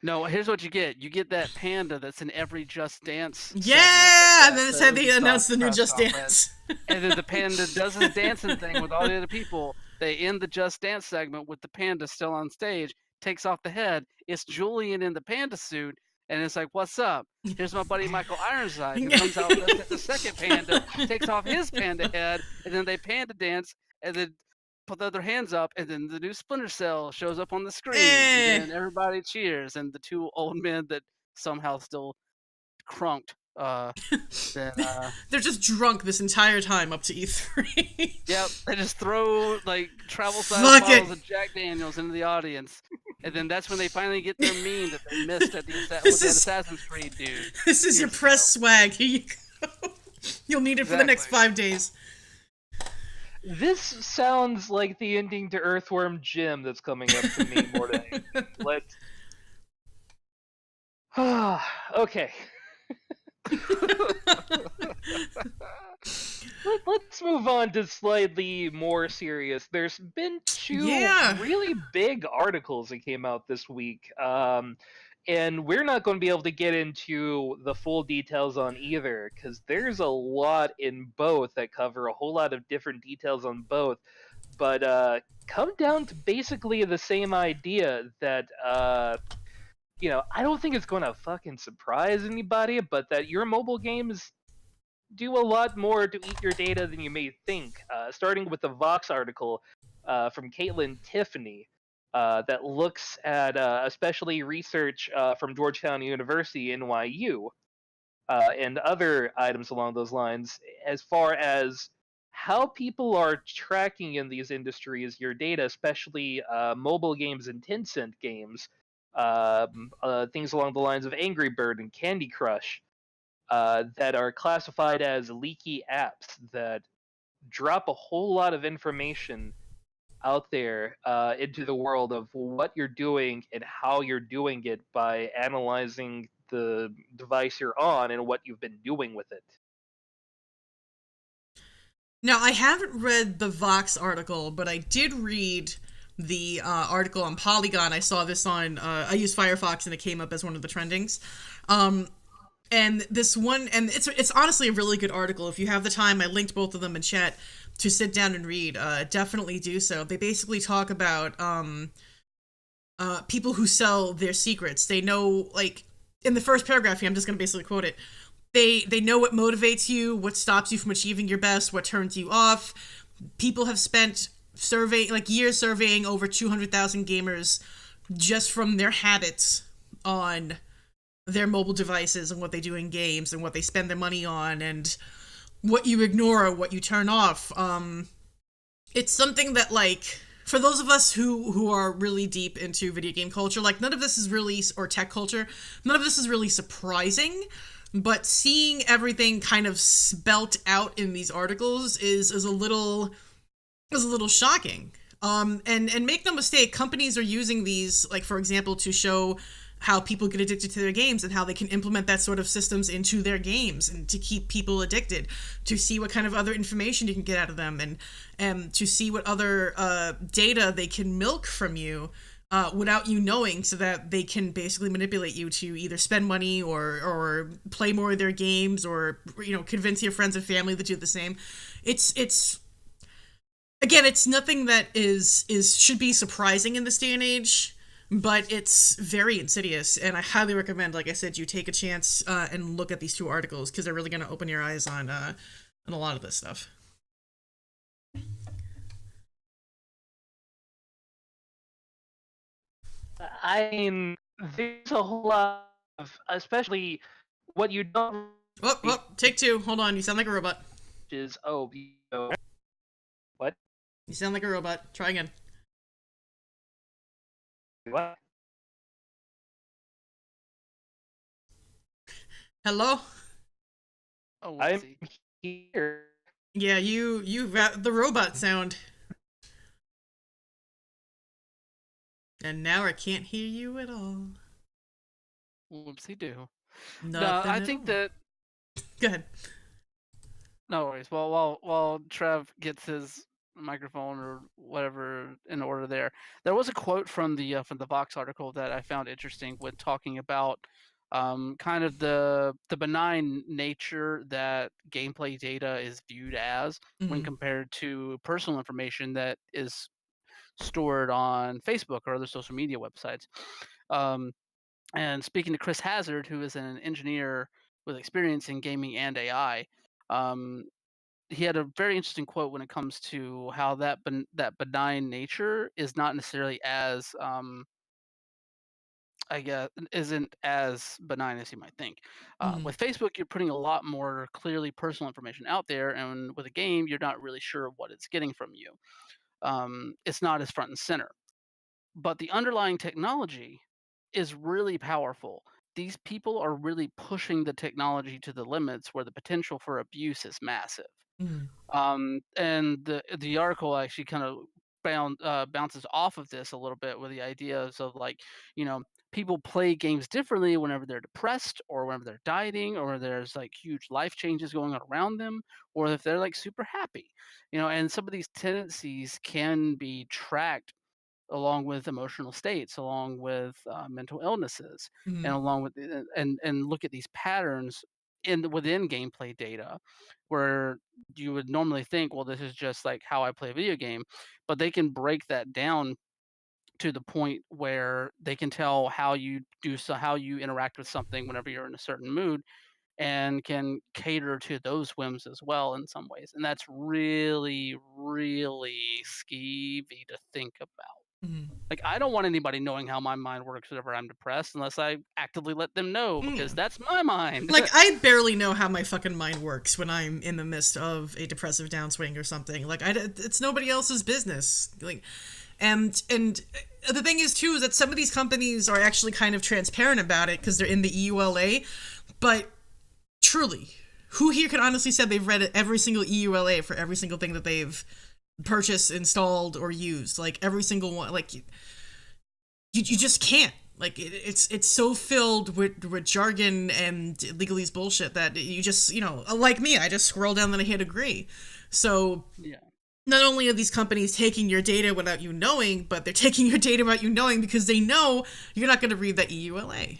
No, here's what you get. You get that panda that's in every Just Dance. Yeah, and then segment it said that they announced the new press Just conference. Dance. And then the panda does his dancing thing with all the other people. They end the Just Dance segment with the panda still on stage, takes off the head. It's Julian in the panda suit, and it's like, "What's up? Here's my buddy Michael Ironside, who comes out dressed as the second panda, takes off his panda head, and then they panda dance, and then put their hands up, and then the new Splinter Cell shows up on the screen, and Eh. then everybody cheers, and the two old men that somehow still crunked. Then They're just drunk this entire time up to E3. Yep, they just throw like travel size Fuck it. bottles of Jack Daniels into the audience, and then that's when they finally get their meme that they missed at the with that Assassin's Creed dude. This is your Years press ago. swag. Here you go. You'll need it for the next Exactly. 5 days. This sounds like the ending to Earthworm Jim that's coming up to me more than anything. Let's. Okay. Let's move on to slightly more serious. There's been two Yeah. really big articles that came out this week, and we're not going to be able to get into the full details on either because there's a lot in both that cover a whole lot of different details on both, but come down to basically the same idea that I don't think it's going to fucking surprise anybody, but that your mobile games do a lot more to eat your data than you may think. Starting with the Vox article from Caitlin Tiffany that looks at especially research from Georgetown University, NYU, and other items along those lines, as far as how people are tracking in these industries your data, especially mobile games and Tencent games, things along the lines of Angry Bird and Candy Crush, that are classified as leaky apps that drop a whole lot of information out there into the world of what you're doing and how you're doing it by analyzing the device you're on and what you've been doing with it. Now, I haven't read the Vox article, but I did read the article on Polygon. I saw this on, I used Firefox and it came up as one of the trendings. And this one, and it's honestly a really good article. If you have the time, I linked both of them in chat to sit down and read. Definitely do so. They basically talk about people who sell their secrets. They know, like, in the first paragraph here, I'm just going to basically quote it. They know what motivates you, what stops you from achieving your best, what turns you off. People have spent years surveying over 200,000 gamers just from their habits on their mobile devices and what they do in games and what they spend their money on and what you ignore or what you turn off. It's something that, like, for those of us who are really deep into video game culture, like, none of this is really, or tech culture, none of this is really surprising, but seeing everything kind of spelt out in these articles is a little shocking. And make no mistake, companies are using these, like, for example, to show how people get addicted to their games and how they can implement that sort of systems into their games and to keep people addicted, to see what kind of other information you can get out of them and to see what other data they can milk from you without you knowing, so that they can basically manipulate you to either spend money or play more of their games or, convince your friends and family to do the same. It's again, it's nothing that should be surprising in this day and age, but it's very insidious, and I highly recommend, like I said, you take a chance and look at these two articles, because they're really going to open your eyes on a lot of this stuff. I mean, there's a whole lot of, especially what you don't. Oh, take two. Hold on. You sound like a robot. Is what? You sound like a robot. Try again. What? Hello? Oh, I'm here. Yeah, you got the robot sound. And now I can't hear you at all. Whoopsie do. Nothing No, I at think all. that. Go ahead. No worries. Well, while Trev gets his microphone or whatever in order there. There was a quote from the Vox article that I found interesting when talking about kind of the benign nature that gameplay data is viewed as when Mhm. compared to personal information that is stored on Facebook or other social media websites. Um, and speaking to Chris Hazard, who is an engineer with experience in gaming and AI, um, he had a very interesting quote when it comes to how that benign nature is not necessarily as I guess isn't as benign as you might think. Mhm. With Facebook, you're putting a lot more clearly personal information out there, and with a game, you're not really sure what it's getting from you. It's not as front and center, but the underlying technology is really powerful. These people are really pushing the technology to the limits where the potential for abuse is massive. Mhm. And the article actually kind of bounces off of this a little bit with the ideas of like, you know, people play games differently whenever they're depressed or whenever they're dieting or there's like huge life changes going on around them or if they're like super happy, and some of these tendencies can be tracked along with emotional states, along with mental illnesses, and Mhm. along with and look at these patterns within gameplay data, where you would normally think, well, this is just like how I play a video game, but they can break that down to the point where they can tell how you interact with something whenever you're in a certain mood and can cater to those whims as well in some ways. And that's really, really skeevy to think about. Mhm. Like, I don't want anybody knowing how my mind works whenever I'm depressed unless I actively let them know because Yeah. that's my mind. Like, I barely know how my fucking mind works when I'm in the midst of a depressive downswing or something. Like, it's nobody else's business. Like, and the thing is too is that some of these companies are actually kind of transparent about it because they're in the EULA, but truly, who here can honestly say they've read every single EULA for every single thing that they've purchased, installed, or used? Like every single one. Like you just can't. Like it's so filled with jargon and legalese bullshit that you just like me, I just scroll down and I hit agree. So Yeah. not only are these companies taking your data without you knowing, but they're taking your data without you knowing because they know you're not going to read that EULA.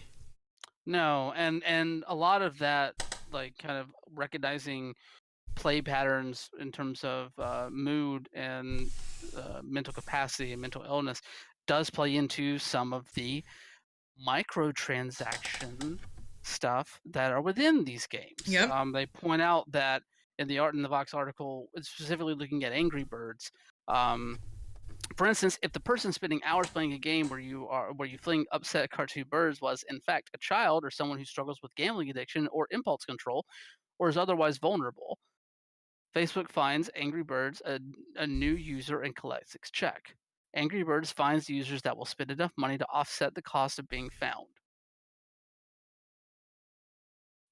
No, and a lot of that, like, kind of recognizing play patterns in terms of mood and mental capacity and mental illness does play into some of the microtransaction stuff that are within these games. Yep. They point out that in the Vox article, it's specifically looking at Angry Birds. Um, for instance, if the person spending hours playing a game where you fling upset cartoon birds was in fact a child or someone who struggles with gambling addiction or impulse control, or is otherwise vulnerable, Facebook finds Angry Birds a new user and collects its check. Angry Birds finds users that will spend enough money to offset the cost of being found.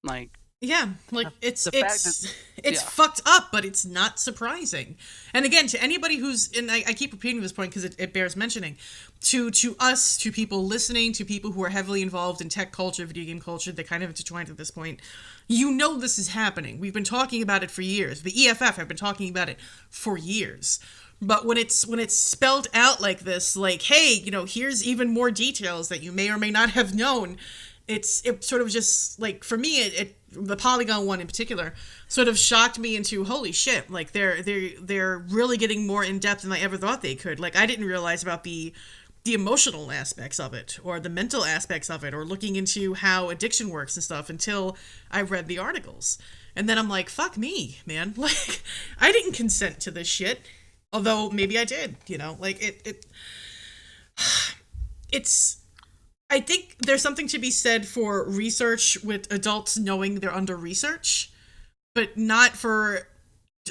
Like Yeah, like it's the fact that it's it's yeah, fucked up, but it's not surprising. And again, to anybody who's and I keep repeating this point because it bears mentioning, to us, to people listening, to people who are heavily involved in tech culture, video game culture, they're kind of intertwined at this point. You know this is happening. We've been talking about it for years. The EFF have been talking about it for years. But when it's spelled out like this, like, hey, here's even more details that you may or may not have known, it sort of just like for me it the Polygon one in particular sort of shocked me into holy shit, like they're really getting more in depth than I ever thought they could. Like I didn't realize about the emotional aspects of it or the mental aspects of it or looking into how addiction works and stuff until I read the articles. And then I'm like, fuck me, man. Like I didn't consent to this shit. Although maybe I did, like it's I think there's something to be said for research with adults knowing they're under research, but not for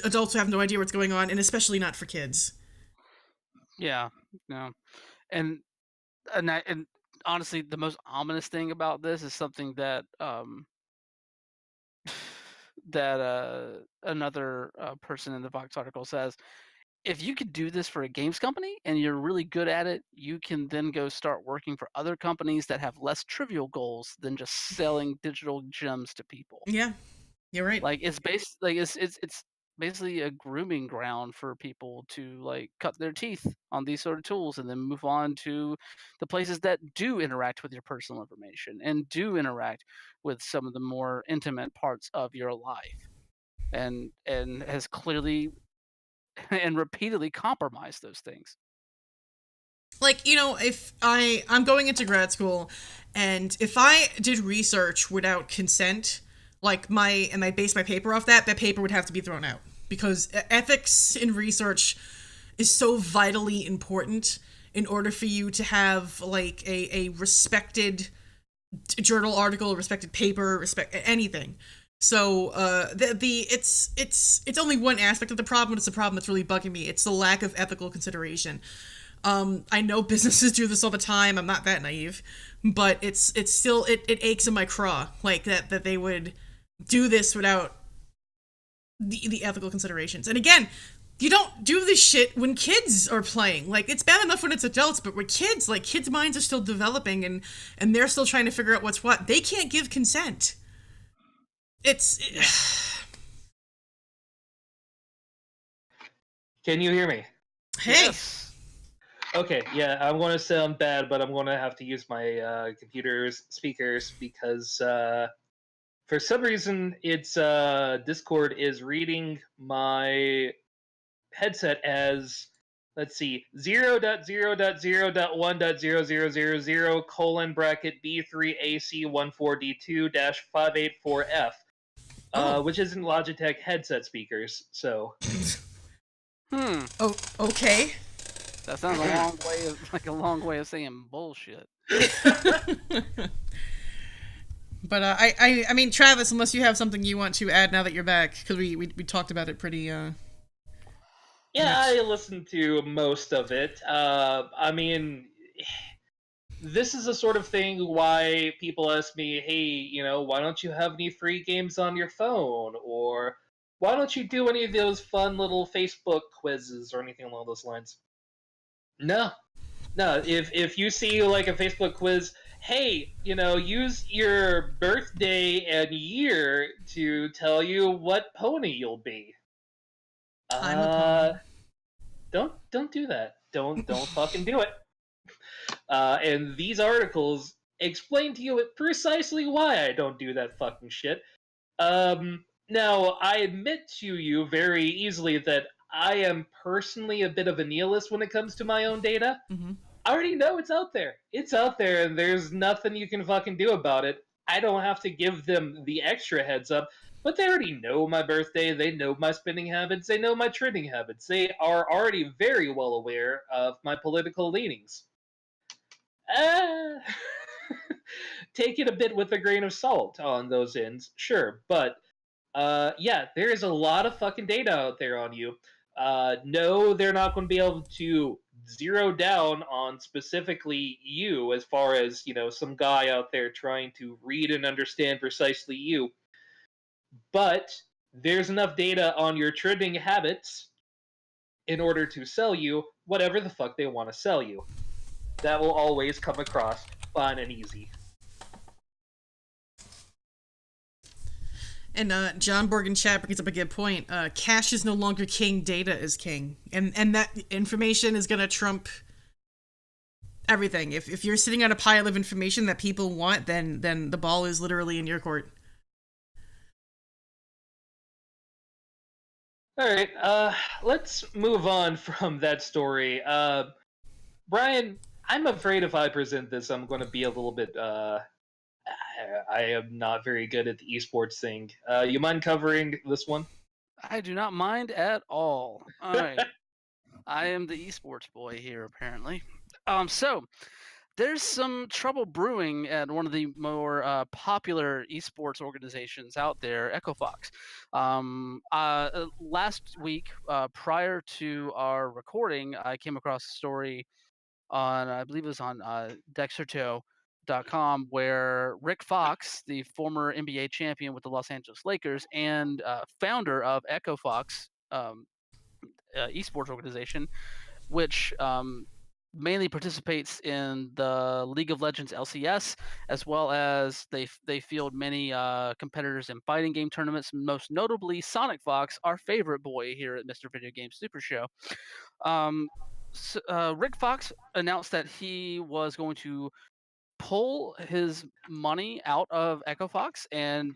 adults who have no idea what's going on, and especially not for kids. yeah, no, and and honestly, the most ominous thing about this is something that another person in the Vox article says. If you could do this for a games company and you're really good at it, you can then go start working for other companies that have less trivial goals than just selling digital gems to people. Yeah, you're right. Like it's based like it's basically a grooming ground for people to like cut their teeth on these sort of tools and then move on to the places that do interact with your personal information and do interact with some of the more intimate parts of your life, and has clearly and repeatedly compromised those things. Like, if I'm going into grad school, and if I did research without consent, like and I based my paper off that paper would have to be thrown out, because ethics in research is so vitally important in order for you to have like a respected journal article, respected paper, respect anything. So it's only one aspect of the problem, but it's a problem that's really bugging me. It's the lack of ethical consideration. I know businesses do this all the time. I'm not that naive, but it's still it aches in my craw, like that they would do this without the ethical considerations. And again, you don't do this shit when kids are playing. Like, it's bad enough when it's adults, but with kids, like, kids' minds are still developing, and they're still trying to figure out what's what. They can't give consent. Can you hear me? Hey. Yes. Okay, yeah, I'm going to sound bad, but I'm going to have to use my computer's speakers because for some reason it's Discord is reading my headset as, let's see, 0.0.0.1.0000 colon bracket B3AC14D2-584F, which isn't Logitech headset speakers, so. Oh, okay. That sounds a long way of saying bullshit. But I mean, Travis, unless you have something you want to add now that you're back, because we talked about it pretty. Yeah, much. I listened to most of it. I mean, this is the sort of thing why people ask me, hey, why don't you have any free games on your phone? Or why don't you do any of those fun little Facebook quizzes or anything along those lines? No. If you see like a Facebook quiz, hey, use your birthday and year to tell you what pony you'll be. I'm a pony. Don't do that. Don't fucking do it. And these articles explain to you precisely why I don't do that fucking shit. Now, I admit to you very easily that I am personally a bit of a nihilist when it comes to my own data. Mm-hmm. I already know it's out there. It's out there, and there's nothing you can fucking do about it. I don't have to give them the extra heads up, but they already know my birthday, they know my spending habits, they know my trading habits. They are already very well aware of my political leanings. Take it a bit with a grain of salt on those ends, sure, but yeah, there is a lot of fucking data out there on you. No, they're not going to be able to zero down on specifically you as far as, some guy out there trying to read and understand precisely you. But there's enough data on your trading habits in order to sell you whatever the fuck they want to sell you. That will always come across fun and easy. And John Borg in chat brings up a good point. Cash is no longer king; data is king, and that information is gonna trump everything. If you're sitting on a pile of information that people want, then the ball is literally in your court. All right, let's move on from that story. Brian, I'm afraid if I present this, I'm going to be a little bit. I am not very good at the esports thing. You mind covering this one? I do not mind at all. All right. I am the esports boy here, apparently. So there's some trouble brewing at one of the more popular esports organizations out there, EchoFox. Last week, prior to our recording, I came across a story on, I believe it was on Dexerto.com, where Rick Fox, the former NBA champion with the Los Angeles Lakers and founder of EchoFox esports organization, which mainly participates in the League of Legends LCS, as well as they field many competitors in fighting game tournaments, most notably Sonic Fox, our favorite boy here at Mr. Video Game Super Show. Rick Fox announced that he was going to pull his money out of Echo Fox and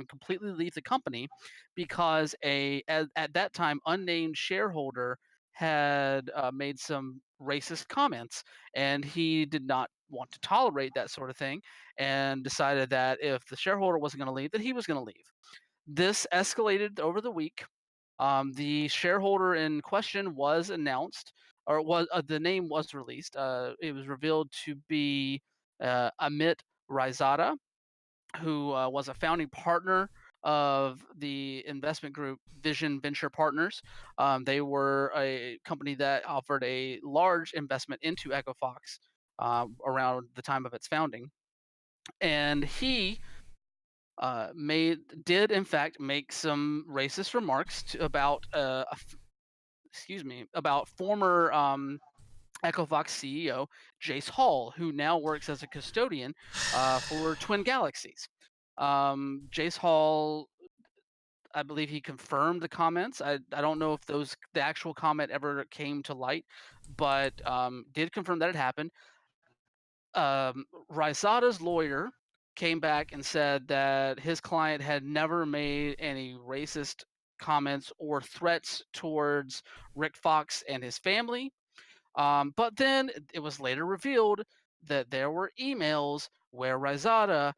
completely leave the company because at that time unnamed shareholder had made some racist comments, and he did not want to tolerate that sort of thing, and decided that if the shareholder wasn't going to leave, that he was going to leave. This escalated over the week. The shareholder in question was announced, or was the name was released. It was revealed to be Amit Raizada, who was a founding partner of the investment group Vision Venture Partners. They were a company that offered a large investment into Echo Fox around the time of its founding, and he did in fact make some racist remarks about about former Echo Fox CEO Jace Hall, who now works as a custodian for Twin Galaxies. Jace Hall, I believe he confirmed the comments. I don't know if the actual comment ever came to light, but did confirm that it happened. Raisada's lawyer came back and said that his client had never made any racist comments or threats towards Rick Fox and his family. But then it was later revealed that there were emails where Raizada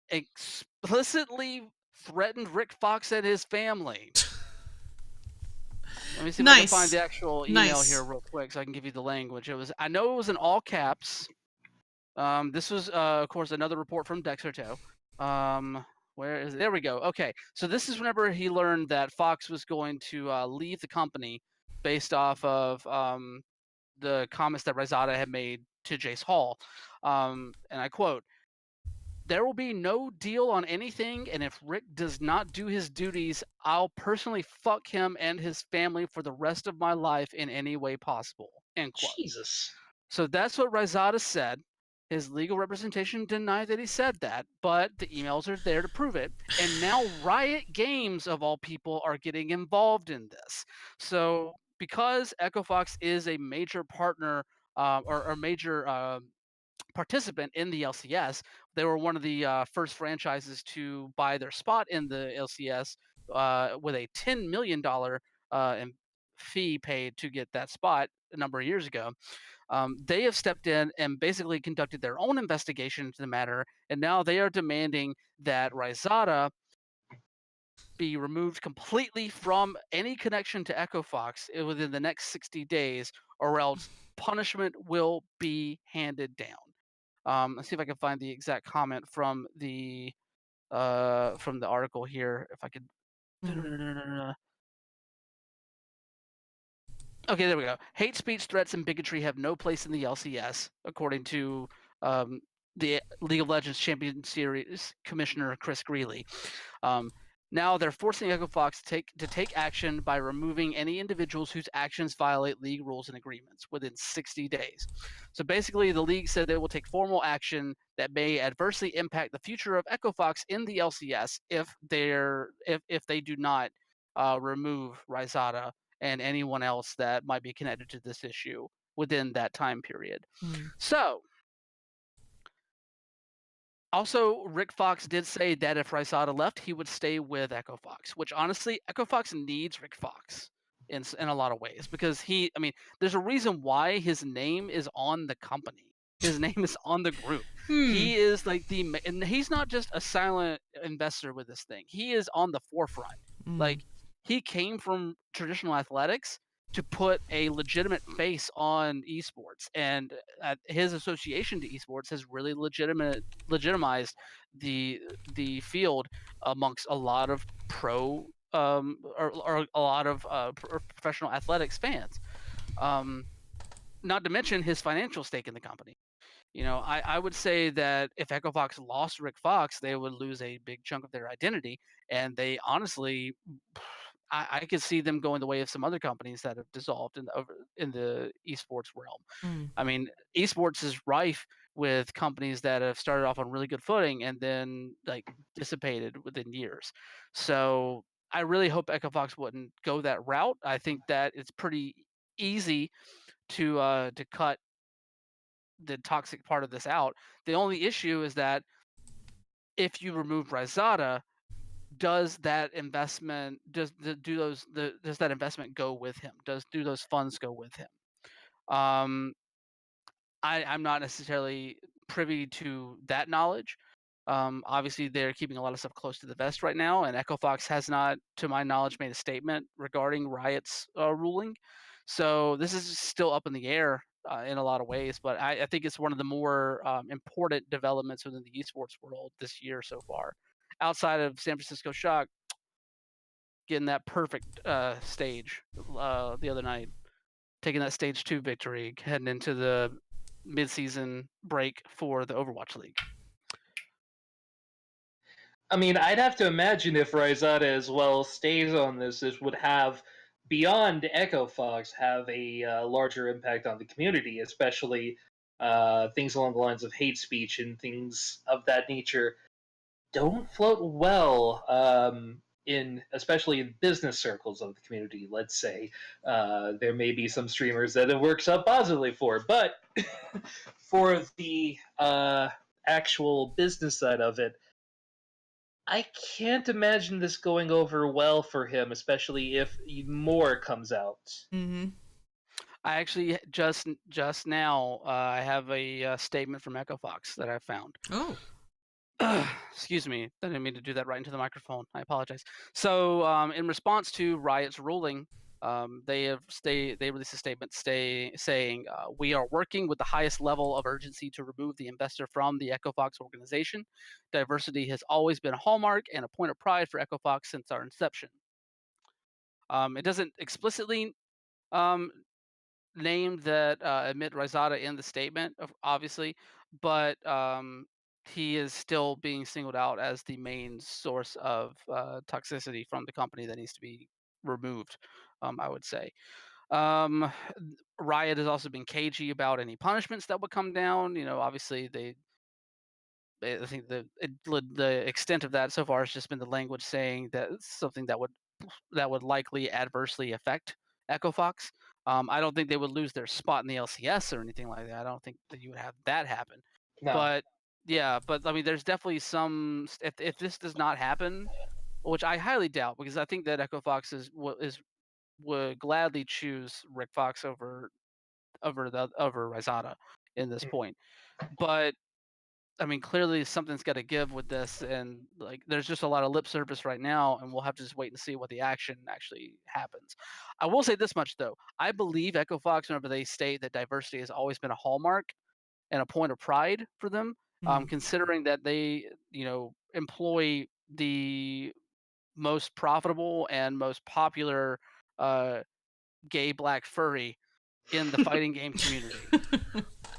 explicitly threatened Rick Fox and his family. Let me see if I can find Nice. the actual email here real quick so I can give you the language. I know it was in all caps. This was, of course, another report from Dexerto. Where is it? There we go. Okay, so this is whenever he learned that Fox was going to leave the company based off of the comments that Raizada had made to Jace Hall. And I quote, "There will be no deal on anything, and if Rick does not do his duties, I'll personally fuck him and his family for the rest of my life in any way possible." End quote. Jesus. So that's what Raizada said. His legal representation denied that he said that, but the emails are there to prove it. And now Riot Games, of all people, are getting involved in this. So because Echo Fox is a major partner or major participant in the LCS, they were one of the first franchises to buy their spot in the LCS with a $10 million fee paid to get that spot a number of years ago. They have stepped in and basically conducted their own investigation into the matter, and now they are demanding that Raizada be removed completely from any connection to Echo Fox within the next 60 days, or else punishment will be handed down. Let's see if I can find the exact comment from the article here. If I could. Okay, there we go. Hate speech, threats, and bigotry have no place in the LCS, according to the League of Legends Champion Series Commissioner Chris Greeley. Now they're forcing Echo Fox to take action by removing any individuals whose actions violate league rules and agreements within 60 days. So basically, the league said they will take formal action that may adversely impact the future of Echo Fox in the LCS if they do not remove Raizada and anyone else that might be connected to this issue within that time period. So, also, Rick Fox did say that if Raizada left, he would stay with Echo Fox, which honestly, Echo Fox needs Rick Fox in a lot of ways, because there's a reason why his name is on the company. His name is on the group. He is like and he's not just a silent investor with this thing. He is on the forefront. Like, he came from traditional athletics to put a legitimate face on esports, and his association to esports has really legitimized the field amongst a lot of pro or a lot of professional athletics fans. Not to mention his financial stake in the company. I would say that if Echo Fox lost Rick Fox, they would lose a big chunk of their identity, and they honestly, I could see them going the way of some other companies that have dissolved in the esports realm. Mm. I mean, esports is rife with companies that have started off on really good footing and then like dissipated within years. So I really hope Echo Fox wouldn't go that route. I think that it's pretty easy to cut the toxic part of this out. The only issue is that if you remove Rysada, does that investment does that investment go with him? Do those funds go with him? Um, I'm not necessarily privy to that knowledge. Obviously, they're keeping a lot of stuff close to the vest right now, and Echo Fox has not, to my knowledge, made a statement regarding Riot's ruling. So this is still up in the air in a lot of ways, but I think it's one of the more important developments within the esports world this year so far. Outside of San Francisco Shock getting that perfect stage the other night, taking that stage 2 victory, heading into the mid-season break for the Overwatch League. I mean, I'd have to imagine if Rysada as well stays on this would have, beyond Echo Fox, have a larger impact on the community, especially things along the lines of hate speech and things of that nature don't float well in especially in business circles of the community. Let's say there may be some streamers that it works out positively for, but for the actual business side of it, I can't imagine this going over well for him, especially if more comes out. Mm-hmm. I actually just now I have a statement from Echo Fox that I found. Oh. Excuse me, I didn't mean to do that right into the microphone. I apologize. So, in response to Riot's ruling, they released a statement saying we are working with the highest level of urgency to remove the investor from the Echo Fox organization. Diversity has always been a hallmark and a point of pride for Echo Fox since our inception. It doesn't explicitly name that admit Rysada in the statement, obviously, but he is still being singled out as the main source of toxicity from the company that needs to be removed. I would say. Um, Riot has also been cagey about any punishments that would come down. You know, obviously I think the extent of that so far has just been the language saying that it's something that would likely adversely affect Echo Fox. I don't think they would lose their spot in the LCS or anything like that. I don't think that you would have that happen. No. But yeah, but I mean, there's definitely some. If this does not happen, which I highly doubt, because I think that Echo Fox would gladly choose Rick Fox over Rysada in this point. But I mean, clearly something's got to give with this, and like, there's just a lot of lip service right now, and we'll have to just wait and see what the action actually happens. I will say this much though: I believe Echo Fox, whenever they state that diversity has always been a hallmark and a point of pride for them, considering that they, employ the most profitable and most popular gay black furry in the fighting game community.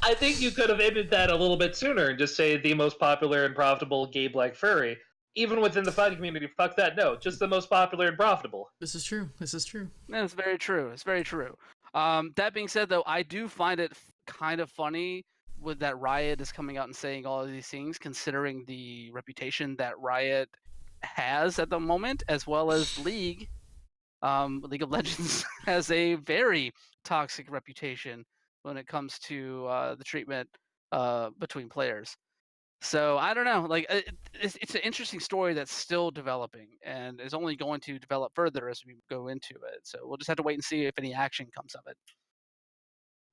I think you could have ended that a little bit sooner and just say the most popular and profitable gay black furry. Even within the fighting community, fuck that. No, just the most popular and profitable. This is true. This is true. That's very true. It's very true. That being said, though, I do find it kind of funny with that Riot is coming out and saying all of these things, considering the reputation that Riot has at the moment, as well as League. League of Legends has a very toxic reputation when it comes to the treatment between players. So I don't know. Like, it's an interesting story that's still developing and is only going to develop further as we go into it. So we'll just have to wait and see if any action comes of it.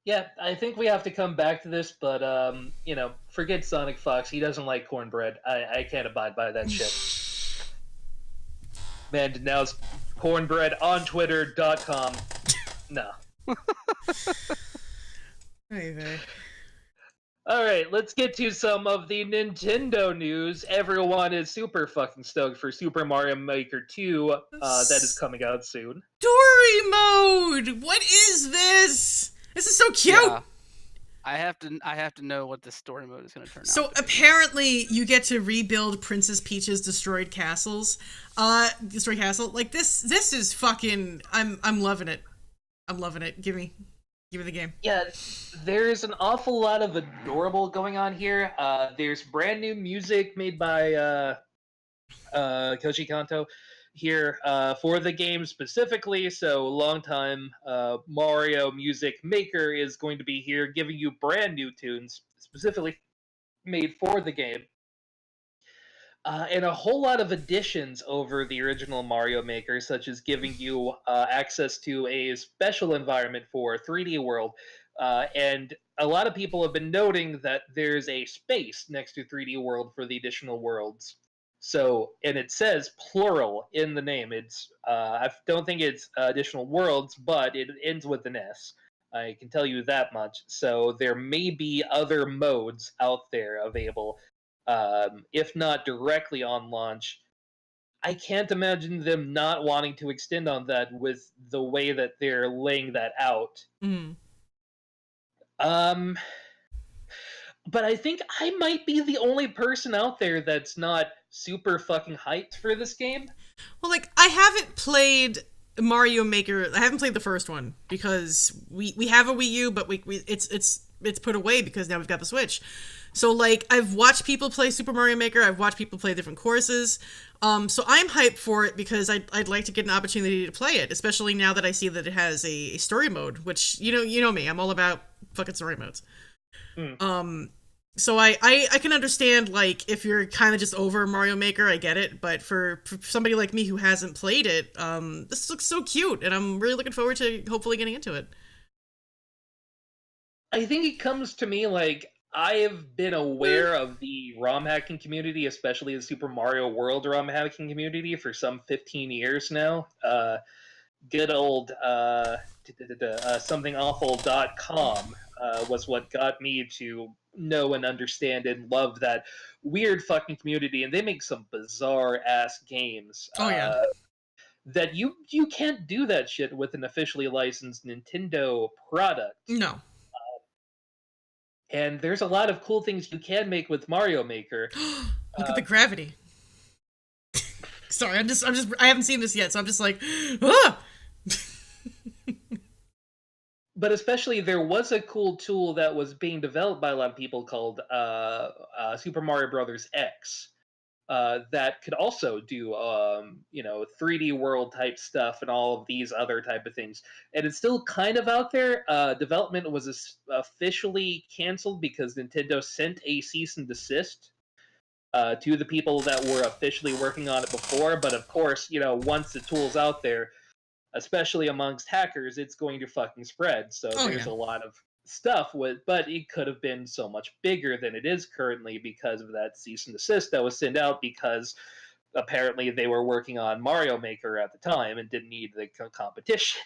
Yeah, I think we have to come back to this, but forget Sonic Fox. He doesn't like cornbread. I can't abide by that shit. Man denounced cornbread on Twitter.com. No. Anyway. Alright, let's get to some of the Nintendo news. Everyone is super fucking stoked for Super Mario Maker 2 that is coming out soon. Story mode! What is this? This is so cute! I have to know what the story mode is going to turn out. So apparently, you get to rebuild Princess Peach's destroyed castles. Destroyed castle. Like this is fucking. I'm loving it. I'm loving it. Give me the game. Yeah, there's an awful lot of adorable going on here. There's brand new music made by Koji Kanto here for the game specifically. So, longtime Mario music maker is going to be here giving you brand new tunes specifically made for the game. And a whole lot of additions over the original Mario Maker, such as giving you access to a special environment for 3D World. And a lot of people have been noting that there's a space next to 3D World for the additional worlds. So, and it says plural in the name. I don't think it's additional worlds, but it ends with an S. I can tell you that much. So there may be other modes out there available. If not directly on launch. I can't imagine them not wanting to extend on that with the way that they're laying that out. Mm. But I think I might be the only person out there that's not super fucking hyped for this game. Well, like, I haven't played Mario Maker. I haven't played the first one because we have a Wii U, but it's put away because now we've got the Switch. So, like, I've watched people play Super Mario Maker. I've watched people play different courses. So I'm hyped for it because I'd like to get an opportunity to play it, especially now that I see that it has a story mode, which, you know me, I'm all about fucking story modes. So I can understand, like, if you're kind of just over Mario Maker, I get it. But for somebody like me who hasn't played it, this looks so cute, and I'm really looking forward to hopefully getting into it. I think it comes to me like I have been aware of the ROM hacking community, especially the Super Mario World ROM hacking community, for some 15 years now. Good old somethingawful.com was what got me to know and understand and love that weird fucking community, and they make some bizarre ass games. Oh yeah. That you can't do that shit with an officially licensed Nintendo product. No. And there's a lot of cool things you can make with Mario Maker. Look at the gravity. Sorry, I haven't seen this yet, so I'm just like, ah! But especially, there was a cool tool that was being developed by a lot of people called Super Mario Brothers X that could also do, 3D world type stuff and all of these other type of things. And it's still kind of out there. Development was officially canceled because Nintendo sent a cease and desist to the people that were officially working on it before. But of course, once the tool's out there, especially amongst hackers, it's going to fucking spread. So there's a lot of stuff but it could have been so much bigger than it is currently because of that cease and desist that was sent out, because apparently they were working on Mario Maker at the time and didn't need the competition.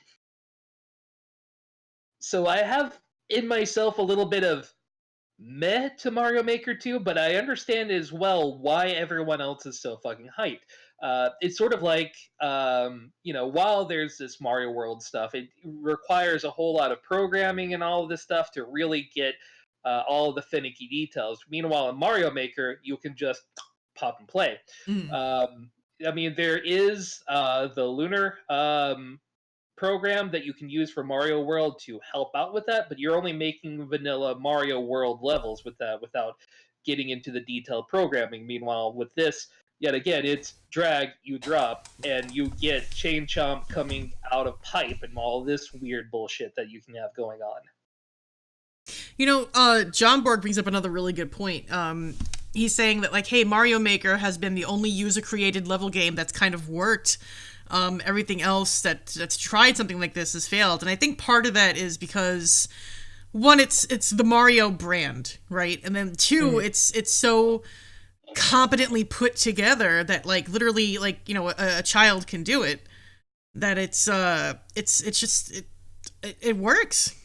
So I have in myself a little bit of meh to Mario Maker 2, but I understand as well why everyone else is so fucking hyped. It's sort of like, while there's this Mario World stuff, it requires a whole lot of programming and all of this stuff to really get all of the finicky details. Meanwhile, in Mario Maker, you can just pop and play. There is the Lunar program that you can use for Mario World to help out with that, but you're only making vanilla Mario World levels with that without getting into the detailed programming. Meanwhile, with this, yet again, it's drag, you drop, and you get chain chomp coming out of pipe and all this weird bullshit that you can have going on. John Borg brings up another really good point. He's saying that, like, hey, Mario Maker has been the only user-created level game that's kind of worked. Everything else that's tried something like this has failed. And I think part of that is because, one, it's the Mario brand, right? And then two, it's so competently put together that, like, literally, like, a child can do it. That it works.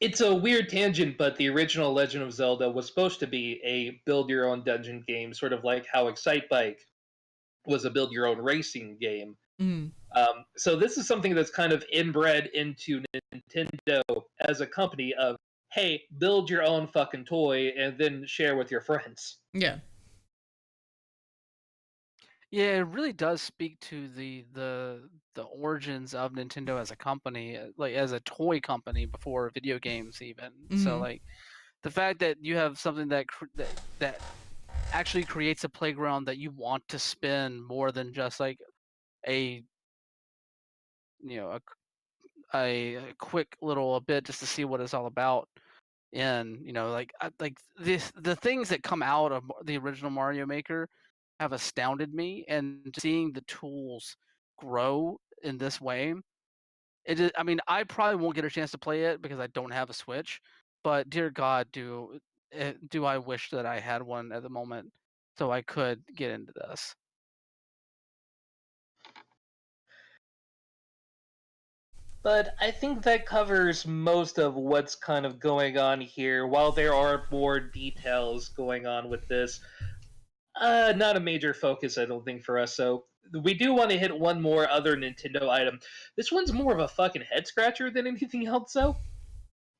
It's a weird tangent, but the original Legend of Zelda was supposed to be a build-your-own-dungeon game, sort of like how Excitebike was a build-your-own racing game. So this is something that's kind of inbred into Nintendo as a company of, hey, build your own fucking toy and then share with your friends. Yeah. Yeah, it really does speak to the origins of Nintendo as a company, like as a toy company before video games even. So like the fact that you have something that actually creates a playground that you want to spend more than just like a you know a quick little bit just to see what it's all about. And like the things that come out of the original Mario Maker have astounded me, and just seeing the tools grow in this way, I mean, I probably won't get a chance to play it because I don't have a Switch, but dear God, do I wish that I had one at the moment so I could get into this. But I think that covers most of what's kind of going on here. While there are more details going on with this, not a major focus, I don't think, for us. So we do want to hit one more other Nintendo item. This one's more of a fucking head scratcher than anything else, though.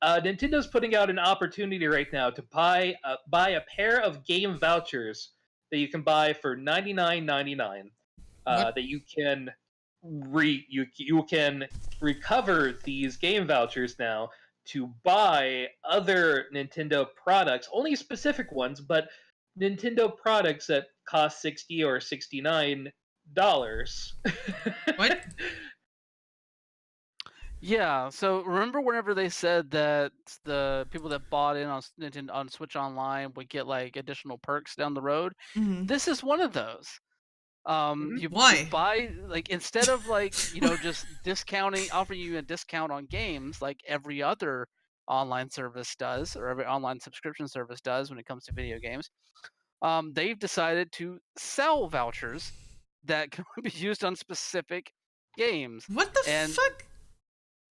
Nintendo's putting out an opportunity right now to buy a pair of game vouchers that you can buy for $99.99. That you can you can recover these game vouchers now to buy other Nintendo products, only specific ones, but Nintendo products that cost $60 or $69. What? Yeah, so remember whenever they said that the people that bought in on Nintendo on Switch Online would get like additional perks down the road? This is one of those. You Why? buy like instead of like just offering you a discount on games like every other online service does or every online subscription service does when it comes to video games. They've decided to sell vouchers that can be used on specific games. What the fuck?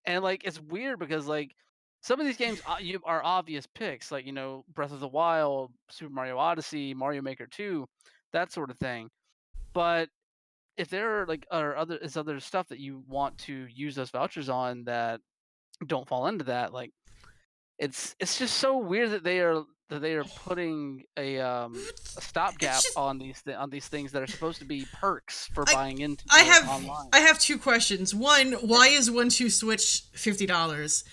And like it's weird because like some of these games are obvious picks, like Breath of the Wild, Super Mario Odyssey, Mario Maker 2, that sort of thing. But if there are other stuff that you want to use those vouchers on that don't fall into that, like it's just so weird that they are putting a stopgap on these things that are supposed to be perks for buying into online. I have two questions. One, why is 1-2 Switch $50?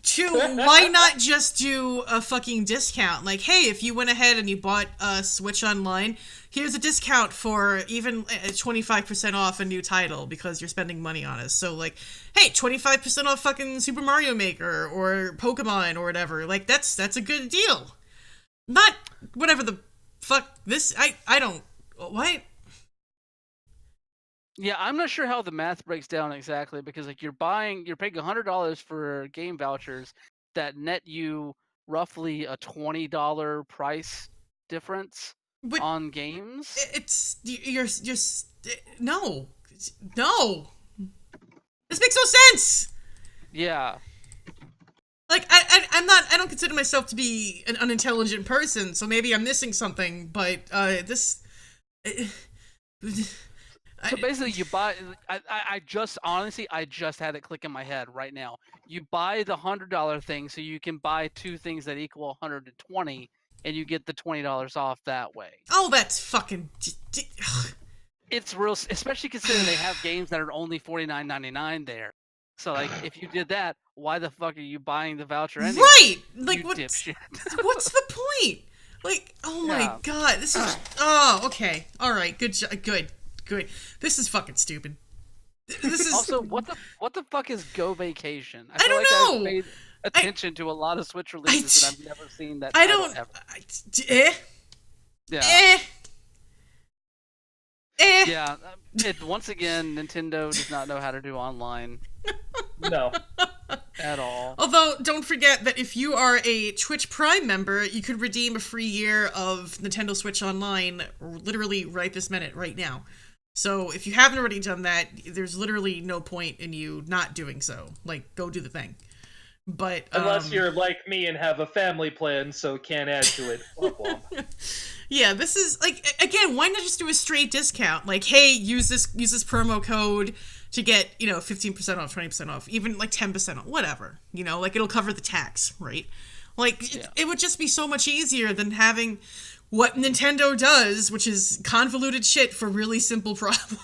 Two, why not just do a fucking discount? Like, hey, if you went ahead and you bought a Switch Online, here's a discount for even 25% off a new title because you're spending money on it. So, like, hey, 25% off fucking Super Mario Maker or Pokemon or whatever. Like, that's a good deal. Not whatever the fuck this... I don't... What? Yeah, I'm not sure how the math breaks down exactly because like you're paying $100 for game vouchers that net you roughly a $20 price difference on games. It's you're no. This makes no sense. Yeah. Like I don't consider myself to be an unintelligent person, so maybe I'm missing something, but this So basically, you buy. I just had it click in my head right now. You buy the $100 thing, so you can buy two things that equal $120, and you get the $20 off that way. Oh, that's fucking. It's real, especially considering they have games that are only $49.99 there. So like, if you did that, why the fuck are you buying the voucher anyway? Right, like what's the point? Like, oh my god, this is. Oh, okay, all right, good. This is fucking stupid. This is also what the fuck is Go Vacation? I don't know. I've paid attention to a lot lot of releases that I've never seen that. I don't. Ever. Yeah. Yeah. Once again, Nintendo does not know how to do online. No. At all. Although, don't forget that if you are a Twitch Prime member, you could redeem a free year of Nintendo Switch Online literally right this minute, right now. So if you haven't already done that, there's literally no point in you not doing so. Like, go do the thing. But unless you're like me and have a family plan, so can't add to it. Yeah, this is like, again, why not just do a straight discount? Like, hey, use this promo code to get, 15% off, 20% off, even like 10% off, whatever. Like it'll cover the tax, right? Like it would just be so much easier than having what Nintendo does, which is convoluted shit for really simple problems.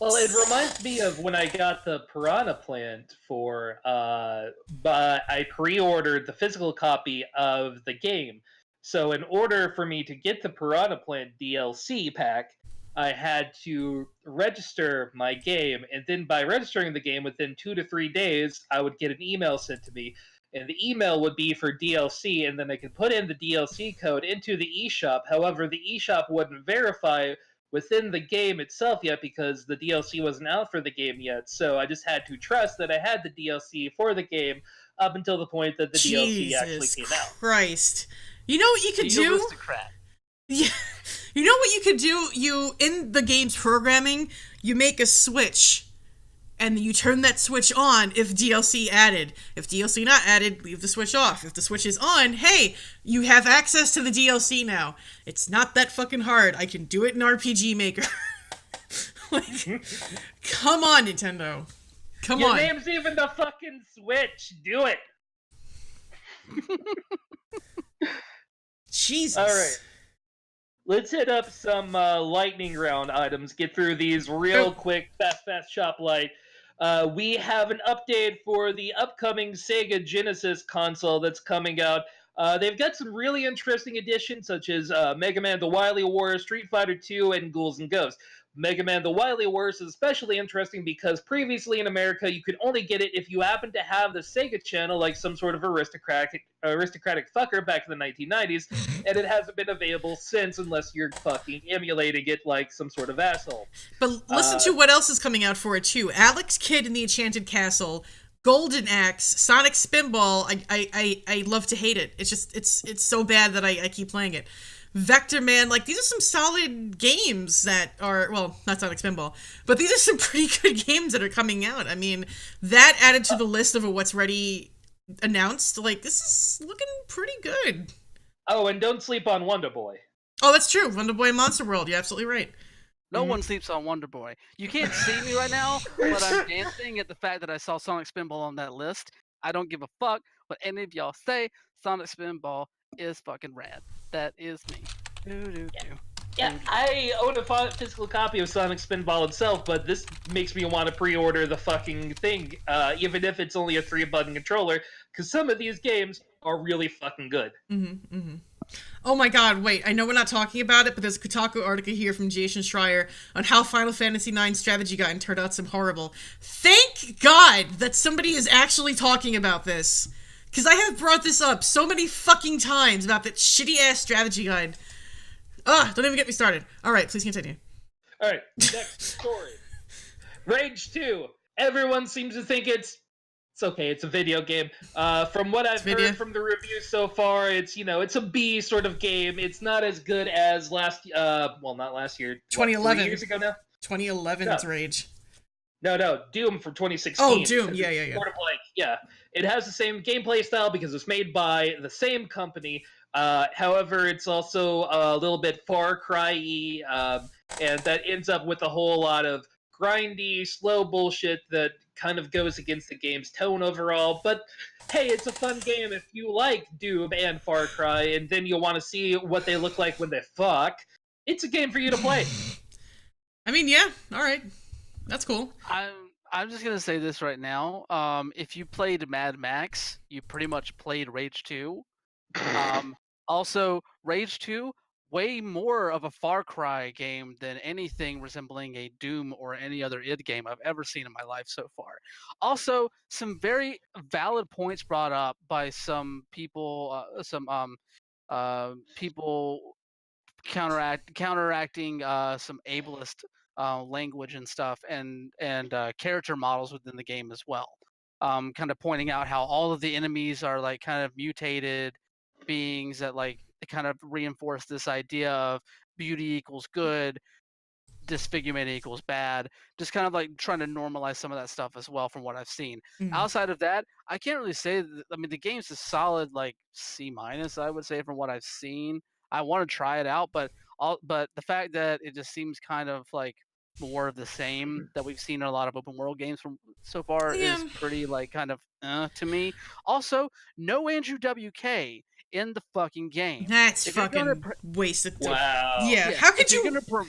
Well, it reminds me of when I got the Piranha Plant but I pre-ordered the physical copy of the game. So in order for me to get the Piranha Plant DLC pack, I had to register my game, and then by registering the game within 2 to 3 days, I would get an email sent to me, and the email would be for DLC, and then I could put in the DLC code into the eShop. However, the eShop wouldn't verify within the game itself yet because the DLC wasn't out for the game yet. So I just had to trust that I had the DLC for the game up until the point that the DLC actually came out. Christ. You know what you could do? Aristocrat. Yeah. You know what you could do? You, in the game's programming, you make a switch. And you turn that switch on if DLC added. If DLC not added, leave the switch off. If the switch is on, hey, you have access to the DLC now. It's not that fucking hard. I can do it in RPG Maker. Like, come on, Nintendo. Come on. Your name's even the fucking Switch. Do it. Jesus. All right. Let's hit up some lightning round items. Get through these real quick, fast shop light. We have an update for the upcoming Sega Genesis console that's coming out. They've got some really interesting additions, such as Mega Man The Wily Wars, Street Fighter II, and Ghouls and Ghosts. Mega Man The Wily Wars is especially interesting because previously in America, you could only get it if you happened to have the Sega channel, like some sort of aristocratic fucker back in the 1990s, and it hasn't been available since unless you're fucking emulating it like some sort of asshole. But listen to what else is coming out for it, too. Alex Kidd in the Enchanted Castle, Golden Axe, Sonic Spinball. I love to hate it. It's just, it's so bad that I keep playing it. Vector Man, like, these are some solid games that are, well, not Sonic Spinball, but these are some pretty good games that are coming out. I mean, that added to the list of what's ready announced, like, this is looking pretty good. Oh, and don't sleep on Wonder Boy. Oh, that's true. Wonder Boy and Monster World, you're absolutely right. No one sleeps on Wonder Boy. You can't see me right now, but I'm dancing at the fact that I saw Sonic Spinball on that list. I don't give a fuck what any of y'all say. Sonic Spinball is fucking rad. That is me. Yeah, I own a physical copy of Sonic Spinball itself, but this makes me want to pre-order the fucking thing, even if it's only a 3-button controller, because some of these games are really fucking good. Oh my god, wait, I know we're not talking about it, but there's a Kotaku article here from Jason Schreier on how Final Fantasy IX Strategy Guide turned out some horrible. Thank God that somebody is actually talking about this. Because I have brought this up so many fucking times about that shitty-ass strategy guide. Don't even get me started. Alright, please continue. Alright, next story. Rage 2. Everyone seems to think it's okay, it's a video game. From what I've heard from the reviews so far, it's a B sort of game. It's not as good as not last year. 2011. 3 years ago now? 2011's Rage. No, Doom from 2016. Oh, Doom, yeah. Sort of like, yeah. It has the same gameplay style because it's made by the same company. However, it's also a little bit Far Cry-y, and that ends up with a whole lot of grindy, slow bullshit that kind of goes against the game's tone overall. But hey, it's a fun game if you like Doom and Far Cry, and then you'll want to see what they look like when they fuck. It's a game for you to play. I mean, yeah, alright. That's cool. I'm just gonna say this right now. If you played Mad Max, you pretty much played Rage 2. Also, Rage 2, way more of a Far Cry game than anything resembling a Doom or any other id game I've ever seen in my life so far. Also, some very valid points brought up by some people, people counteracting some ableist language and stuff, and character models within the game as well. Kind of pointing out how all of the enemies are like kind of mutated beings that like kind of reinforce this idea of beauty equals good, disfigurement equals bad. Just kind of like trying to normalize some of that stuff as well from what I've seen. Outside of that, I can't really say that, I mean, the game's a solid like C-, I would say, from what I've seen. I want to try it out, but the fact that it just seems kind of like more of the same that we've seen in a lot of open world games from so far Yeah. is pretty like kind of to me. Also, no Andrew WK in the fucking game. That's If you're gonna fucking wasted. Wow. Yeah. yeah, How could if you're you? gonna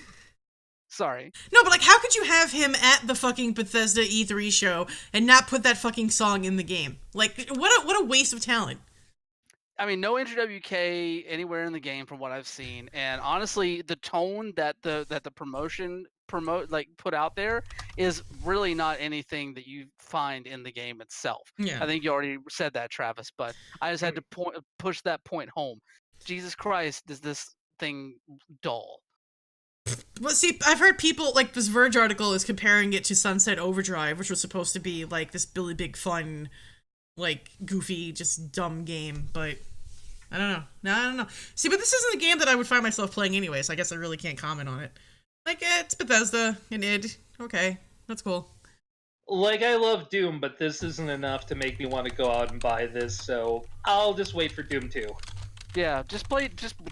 sorry. No, but like, how could you have him at the fucking Bethesda E3 show and not put that fucking song in the game? Like, what a waste of talent. I mean, no Andrew WK anywhere in the game from what I've seen, and honestly, the tone that the promotion put out there is really not anything that you find in the game itself. Yeah. I think you already said that, Travis, but I just had to push that point home. Jesus Christ, is this thing dull? Well, see, I've heard people like this Verge article is comparing it to Sunset Overdrive, which was supposed to be like this really big fun, like goofy, just dumb game. But I don't know. No, I don't know. See, but this isn't a game that I would find myself playing anyway, so I guess I really can't comment on it. Like, it's Bethesda and id. Okay, that's cool. Like, I love Doom, but this isn't enough to make me want to go out and buy this, so I'll just wait for Doom 2. Yeah, just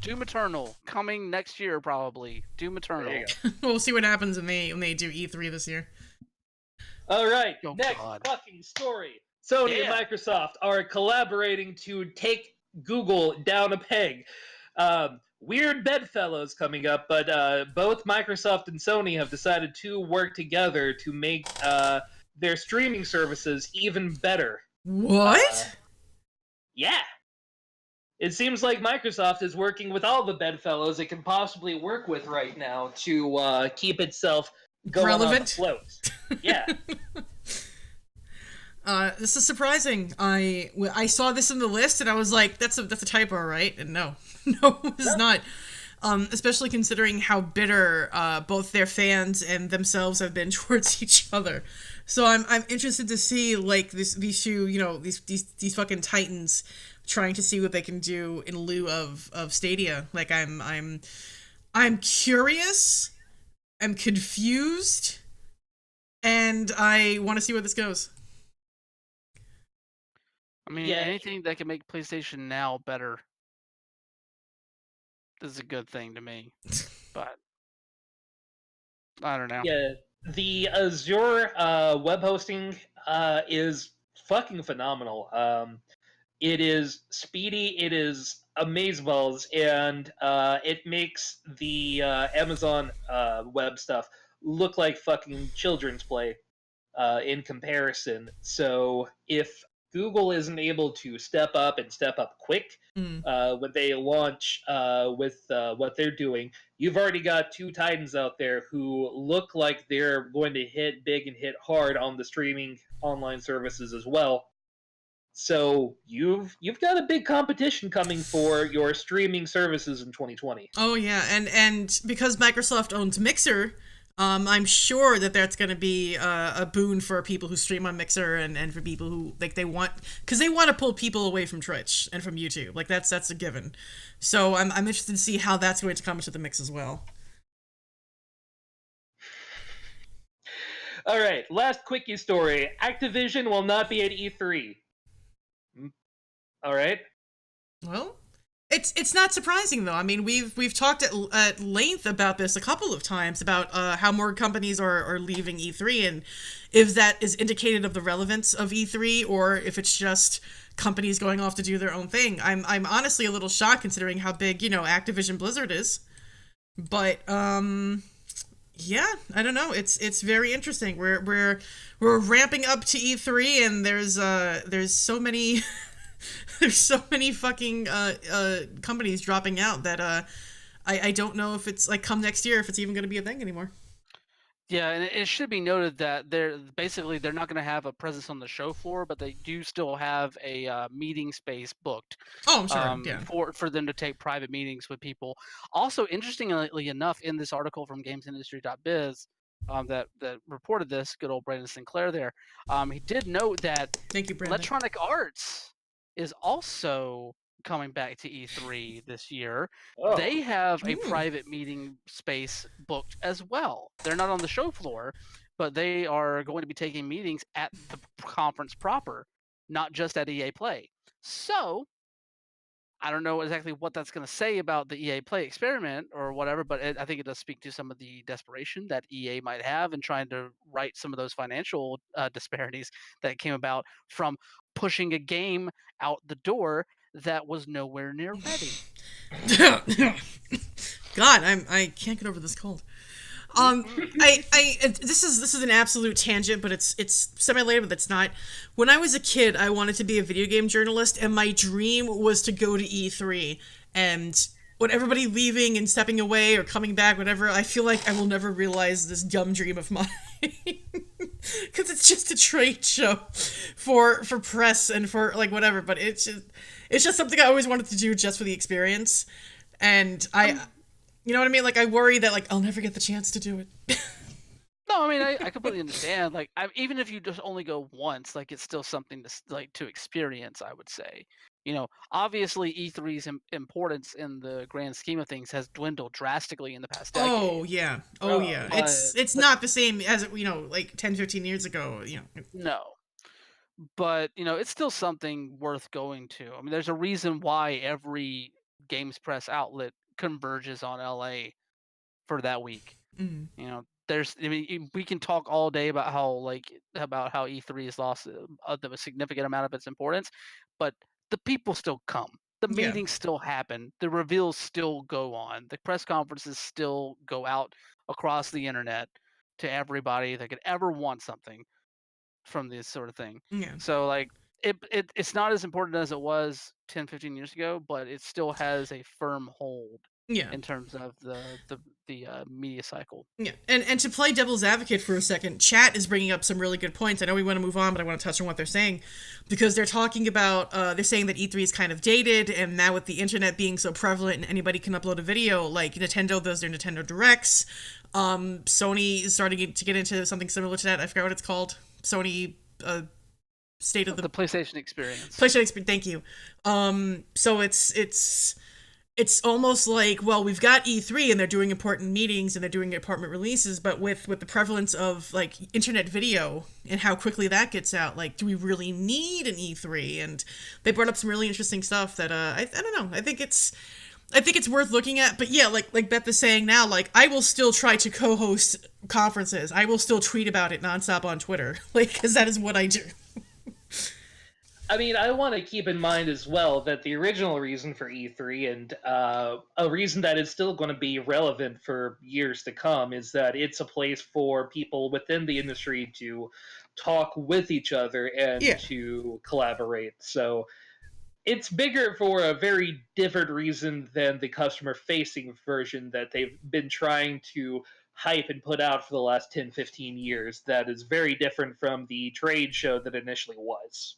Doom Eternal coming next year probably. Doom Eternal. There you go. We'll see what happens when they do E3 this year. Alright, Oh, next God. fucking story. Sony and Microsoft are collaborating to take Google down a peg. Weird bedfellows coming up, but both Microsoft and Sony have decided to work together to make their streaming services even better. What? Yeah. It seems like Microsoft is working with all the bedfellows it can possibly work with right now to keep itself going Relevant? afloat. Yeah. This is surprising. I saw this in the list and I was like, that's a typo, right? And no, no, it's not. Especially considering how bitter both their fans and themselves have been towards each other. So I'm interested to see like these two, you know, these fucking titans trying to see what they can do in lieu of Stadia. Like I'm curious, I'm confused, and I want to see where this goes. I mean, Yeah. anything that can make PlayStation Now better is a good thing to me. But I don't know. Yeah, the Azure web hosting is fucking phenomenal. It is speedy, it is amazeballs, and it makes the Amazon web stuff look like fucking children's play in comparison. So if Google isn't able to step up and step up quick when they launch with what they're doing, you've already got two titans out there who look like they're going to hit big and hit hard on the streaming online services as well. So you've got a big competition coming for your streaming services in 2020. Oh yeah, and because Microsoft owns Mixer, I'm sure that that's going to be a boon for people who stream on Mixer and for people who like they want to pull people away from Twitch and from YouTube. Like that's a given. So I'm interested to see how that's going to come into the mix as well. All right, last quickie story. Activision will not be at E3. All right. Well, it's not surprising though. I mean, we've talked at length about this a couple of times about how more companies are leaving E3 and if that is indicated of the relevance of E3 or if it's just companies going off to do their own thing. I'm honestly a little shocked considering how big, Activision Blizzard is. But yeah, I don't know. It's very interesting. We're ramping up to E3 and there's so many there's so many fucking companies dropping out that I don't know if it's like come next year if it's even going to be a thing anymore. Yeah, and it should be noted that they're not going to have a presence on the show floor, but they do still have a meeting space booked. Oh, I'm sure. Yeah. For them to take private meetings with people. Also, interestingly enough, in this article from GamesIndustry.biz that reported this, good old Brandon Sinclair there, he did note that Thank you, Brandon. Electronic Arts is also coming back to E3 this year. Oh. They have a private meeting space booked as well. They're not on the show floor, but they are going to be taking meetings at the conference proper, not just at EA Play. So I don't know exactly what that's going to say about the EA Play experiment or whatever, but I think it does speak to some of the desperation that EA might have in trying to right some of those financial disparities that came about from pushing a game out the door that was nowhere near ready. God, I can't get over this cold. This is an absolute tangent, but it's semi-related, but it's not. When I was a kid, I wanted to be a video game journalist, and my dream was to go to E3. And with everybody leaving and stepping away or coming back, whatever, I feel like I will never realize this dumb dream of mine. Because it's just a trade show for press and for like whatever. But it's just something I always wanted to do just for the experience. And you know what I mean? Like, I worry that, like, I'll never get the chance to do it. No, I mean, I completely understand. Like, even if you just only go once, like, it's still something to experience, I would say. You know, obviously E3's importance in the grand scheme of things has dwindled drastically in the past decade. Oh, yeah. Oh, yeah. It's not the same as, like 10, 15 years ago, No. But, it's still something worth going to. I mean, there's a reason why every games press outlet converges on LA for that week. Mm. We can talk all day about how E3 has lost a significant amount of its importance, but the people still come. The meetings still happen. The reveals still go on. The press conferences still go out across the internet to everybody that could ever want something from this sort of thing. Yeah. So like it's not as important as it was 10, 15 years ago, but it still has a firm hold in terms of the media cycle. Yeah, and to play devil's advocate for a second, chat is bringing up some really good points. I know we want to move on, but I want to touch on what they're saying, because they're talking about, they're saying that E3 is kind of dated, and now with the internet being so prevalent and anybody can upload a video, like Nintendo does their Nintendo Directs, Sony is starting to get into something similar to that. I forgot what it's called. Sony, State of the PlayStation Experience. PlayStation Experience, thank you. So it's almost like, well, we've got E3 and they're doing important meetings and they're doing important releases, but with the prevalence of like internet video and how quickly that gets out, like, do we really need an E3? And they brought up some really interesting stuff that I don't know. I think it's worth looking at. But yeah, like Beth is saying now, like, I will still try to co-host conferences. I will still tweet about it nonstop on Twitter, like, because that is what I do. I mean, I want to keep in mind as well that the original reason for E3 and a reason that is still going to be relevant for years to come is that it's a place for people within the industry to talk with each other and to collaborate. So it's bigger for a very different reason than the customer-facing version that they've been trying to hype and put out for the last 10, 15 years. That is very different from the trade show that initially was.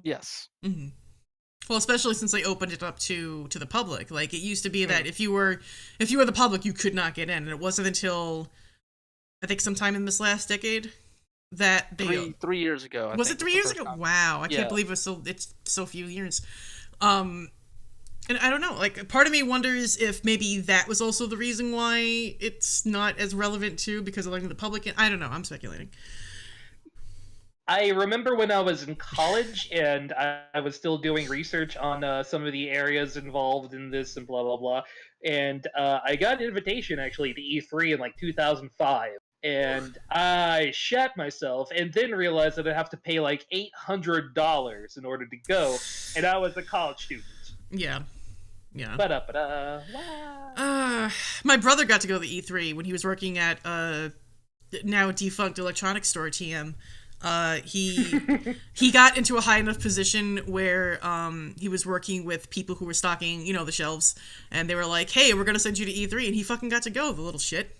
Yes. Mm-hmm. Well, especially since they opened it up to the public. Like, it used to be that if you were the public, you could not get in, and it wasn't until I think sometime in this last decade that they 3 years ago. Was it 3 years ago? Wow, I can't believe it's so few years. And I don't know. Like, part of me wonders if maybe that was also the reason why it's not as relevant too, because of letting the public in. I don't know. I'm speculating. I remember when I was in college and I was still doing research on some of the areas involved in this and blah, blah, blah. And I got an invitation, actually, to E3 in, like, 2005. And I shat myself and then realized that I'd have to pay, like, $800 in order to go. And I was a college student. Yeah. Yeah. Ba-da-ba-da. My brother got to go to the E3 when he was working at now defunct electronics store, TM. He got into a high enough position where he was working with people who were stocking, the shelves, and they were like, "Hey, we're gonna send you to E3," and he fucking got to go, the little shit.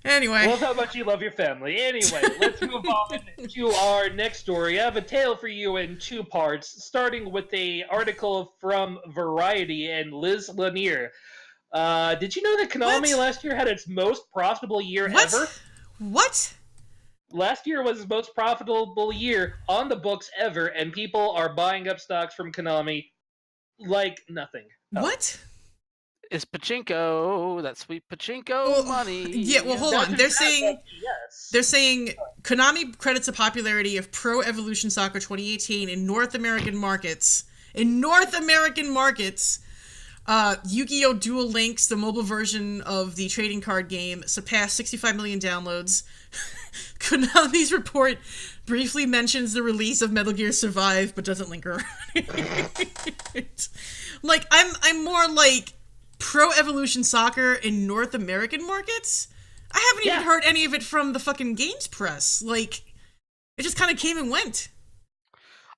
Anyway. Love how much you love your family. Anyway, let's move on to our next story. I have a tale for you in two parts, starting with an article from Variety and Liz Lanier. Did you know that Konami last year had its most profitable year ever? What? Last year was its most profitable year on the books ever, and people are buying up stocks from Konami like nothing. What? It's pachinko, that sweet pachinko money. Yeah, well, hold on. They're saying Konami credits the popularity of Pro Evolution Soccer 2018 in North American markets. Yu-Gi-Oh! Duel Links, the mobile version of the trading card game, surpassed 65 million downloads. Konami's report briefly mentions the release of Metal Gear Survive, but doesn't linger. Like, I'm more like Pro Evolution Soccer in North American markets? I haven't even heard any of it from the fucking games press. Like, it just kind of came and went.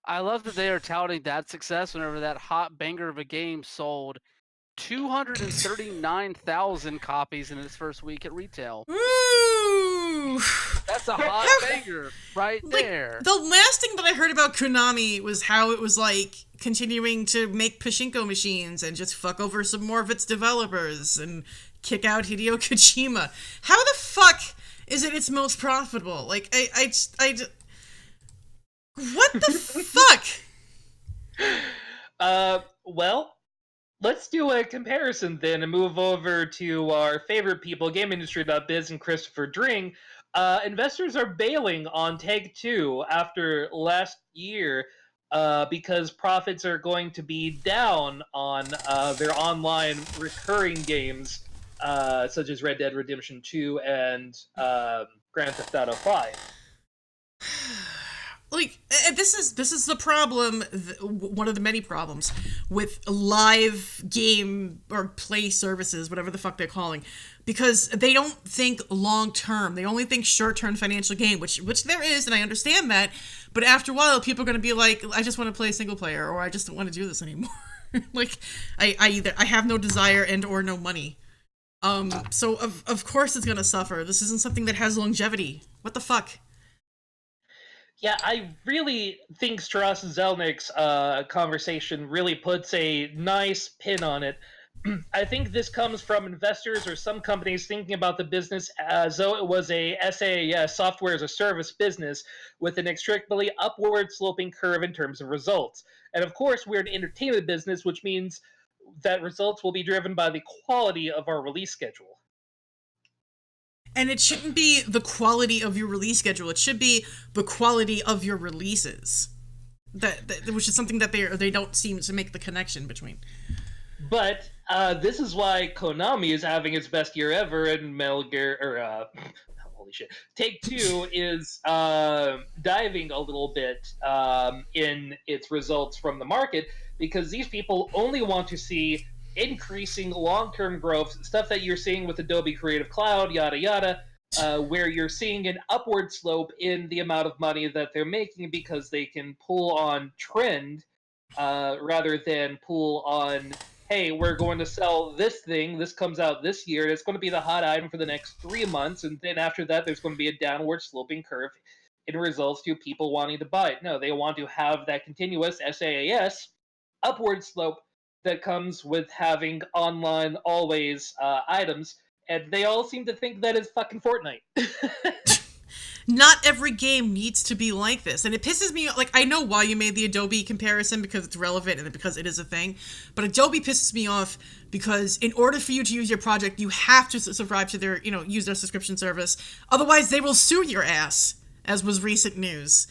I love that they are touting that success whenever that hot banger of a game sold 239,000 copies in its first week at retail. Ooh! That's a hot banger right there. The last thing that I heard about Konami was how it was, like, continuing to make pachinko machines and just fuck over some more of its developers and kick out Hideo Kojima. How the fuck is it its most profitable? Like, what the fuck? Well, let's do a comparison then and move over to our favorite people, GameIndustry.biz and Christopher Dring. Investors are bailing on Take-Two after last year because profits are going to be down on their online recurring games, such as Red Dead Redemption 2 and Grand Theft Auto 5. Like, this is the problem, one of the many problems with live game or play services, whatever the fuck they're calling, because they don't think long term. They only think short term financial gain, which there is, and I understand that. But after a while, people are going to be like, I just want to play single player, or I just don't want to do this anymore. Like, I have no desire and or no money. So of course it's going to suffer. This isn't something that has longevity. What the fuck? Yeah, I really think Strauss Zelnick's conversation really puts a nice pin on it. I think this comes from investors or some companies thinking about the business as though it was a SaaS, software as a service business, with an inextricably upward sloping curve in terms of results. And of course, we're an entertainment business, which means that results will be driven by the quality of our release schedule. And it shouldn't be the quality of your release schedule. It should be the quality of your releases. That which is something that they don't seem to make the connection between. But this is why Konami is having its best year ever, and Metal Gear, holy shit, Take-Two is diving a little bit in its results from the market, because these people only want to see increasing long-term growth, stuff that you're seeing with Adobe Creative Cloud, yada yada, where you're seeing an upward slope in the amount of money that they're making because they can pull on trend rather than pull on, hey, we're going to sell this thing, this comes out this year, and it's going to be the hot item for the next 3 months, and then after that there's going to be a downward sloping curve in results to people wanting to buy it. No, they want to have that continuous SaaS upward slope that comes with having online always items, and they all seem to think that is fucking Fortnite. Not every game needs to be like this, and it pisses me. Like, I know why you made the Adobe comparison, because it's relevant and because it is a thing, but Adobe pisses me off because in order for you to use your project, you have to subscribe to their, use their subscription service. Otherwise, they will sue your ass, as was recent news.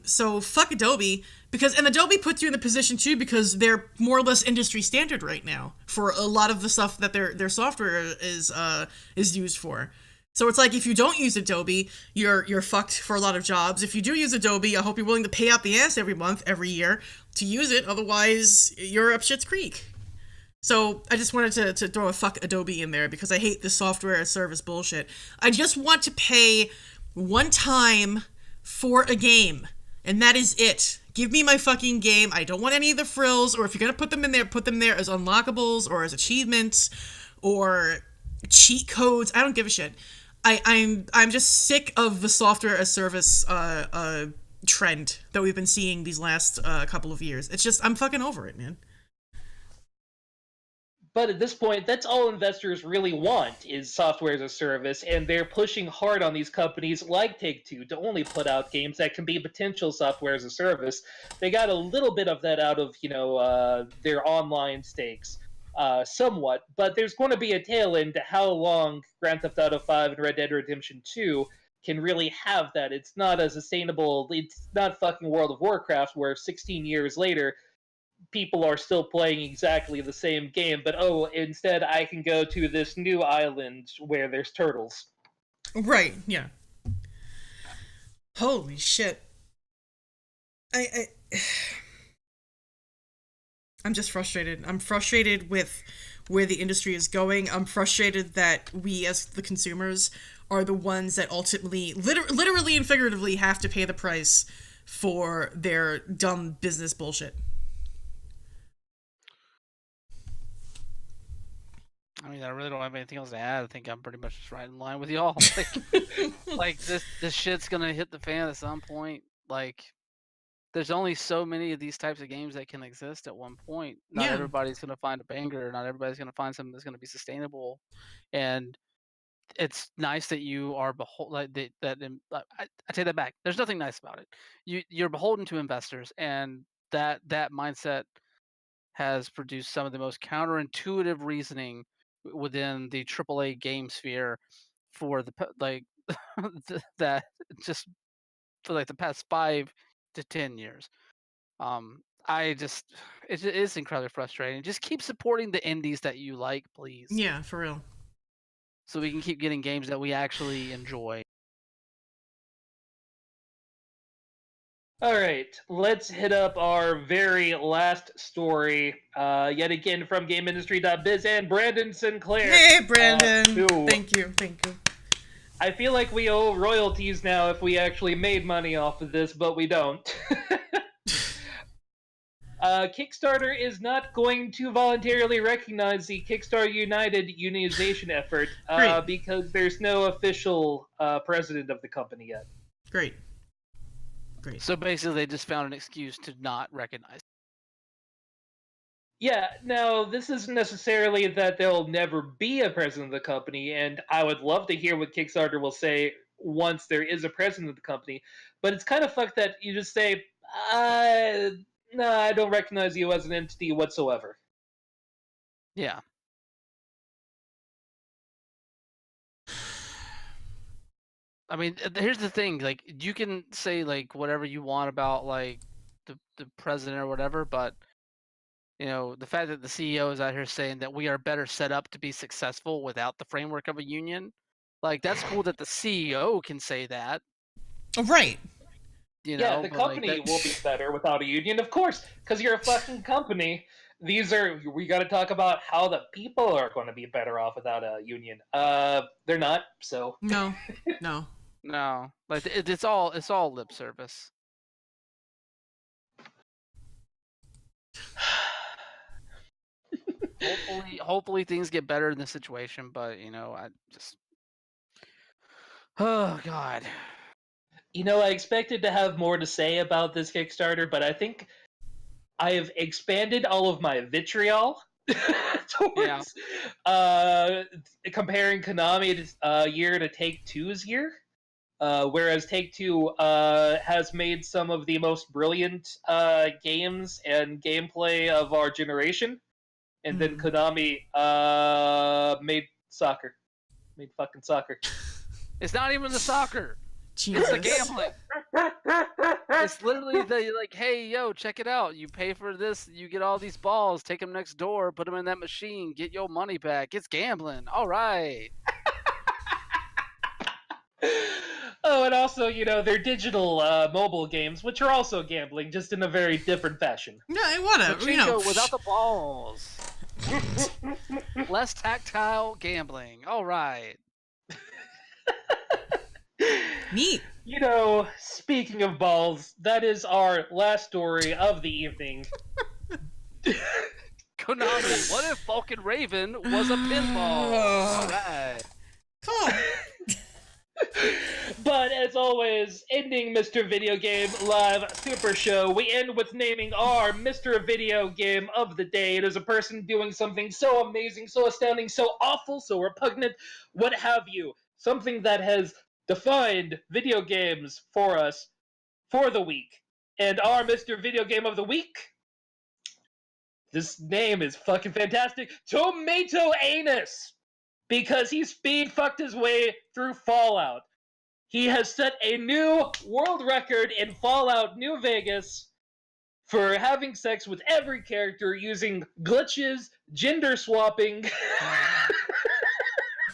So fuck Adobe, and Adobe puts you in the position too because they're more or less industry standard right now for a lot of the stuff that their software is used for. So it's like, if you don't use Adobe, you're fucked for a lot of jobs. If you do use Adobe, I hope you're willing to pay out the ass every month, every year to use it. Otherwise, you're up shit's creek. So I just wanted to throw a fuck Adobe in there because I hate this software as service bullshit. I just want to pay one time for a game, and that is it. Give me my fucking game. I don't want any of the frills, or if you're gonna put them there as unlockables or as achievements or cheat codes. I don't give a shit. I'm just sick of the software as service trend that we've been seeing these last couple of years. It's just, I'm fucking over it, man. But at this point, that's all investors really want, is software as a service, and they're pushing hard on these companies like Take-Two to only put out games that can be potential software as a service. They got a little bit of that out of, their online stakes. somewhat, but there's going to be a tail end to how long Grand Theft Auto 5 and Red Dead Redemption 2 can really have that. It's not a sustainable. It's not fucking World of Warcraft, where 16 years later, people are still playing exactly the same game, but instead I can go to this new island where there's turtles. Right, yeah. Holy shit. I'm just frustrated. I'm frustrated with where the industry is going. I'm frustrated that we as the consumers are the ones that ultimately, literally and figuratively, have to pay the price for their dumb business bullshit. I mean, I really don't have anything else to add. I think I'm pretty much just right in line with y'all. Like this shit's gonna hit the fan at some point. Like, there's only so many of these types of games that can exist at one point. Not everybody's gonna find a banger. Not everybody's gonna find something that's gonna be sustainable. And it's nice that you are I take that back. There's nothing nice about it. You're beholden to investors, and that mindset has produced some of the most counterintuitive reasoning within the AAA game sphere for that just for like the past 5 to 10 years. It is incredibly frustrating. Just keep supporting the indies that you like, please. Yeah, for real. So we can keep getting games that we actually enjoy. All right, let's hit up our very last story, yet again from GameIndustry.biz and Brandon Sinclair. Hey, Brandon. Thank you. I feel like we owe royalties now if we actually made money off of this, but we don't. Kickstarter is not going to voluntarily recognize the Kickstarter United unionization effort because there's no official president of the company yet. Great. So basically, they just found an excuse to not recognize. Yeah, now, this isn't necessarily that there'll never be a president of the company, and I would love to hear what Kickstarter will say once there is a president of the company, but it's kind of fucked that you just say, no, I don't recognize you as an entity whatsoever. Yeah. I mean, here's the thing. Like, you can say like whatever you want about like the president or whatever, but the fact that the CEO is out here saying that we are better set up to be successful without the framework of a union, like that's cool that the CEO can say that. Oh, right. The company will be better without a union, of course, because you're a fucking company. We got to talk about how the people are going to be better off without a union. They're not, so. No. Like it's all lip service. Hopefully things get better in this situation, but I just, oh god. I expected to have more to say about this Kickstarter, but I think I have expanded all of my vitriol towards comparing Konami's year to Take-Two's year. Whereas Take-Two has made some of the most brilliant games and gameplay of our generation. And then Konami made soccer. Made fucking soccer. It's not even the soccer. Jesus. It's the gambling. It's literally like, hey, yo, check it out. You pay for this, you get all these balls, take them next door, put them in that machine, get your money back. It's gambling. All right. Oh, and also, they're digital mobile games, which are also gambling, just in a very different fashion. Yeah, whatever. Without the balls. Less tactile gambling. All right. Neat. Speaking of balls, that is our last story of the evening. Konami, what if Vulcan Raven was a pinball? All right. Cool. But as always, ending Mr. Video Game Live Super Show, we end with naming our Mr. Video Game of the Day. It is a person doing something so amazing, so astounding, so awful, so repugnant, what have you. Something that has defined video games for us for the week. And our Mr. Video Game of the Week This name is fucking fantastic. Tomato Anus! Because he speed fucked his way through Fallout. He has set a new world record in Fallout New Vegas for having sex with every character using glitches, gender swapping,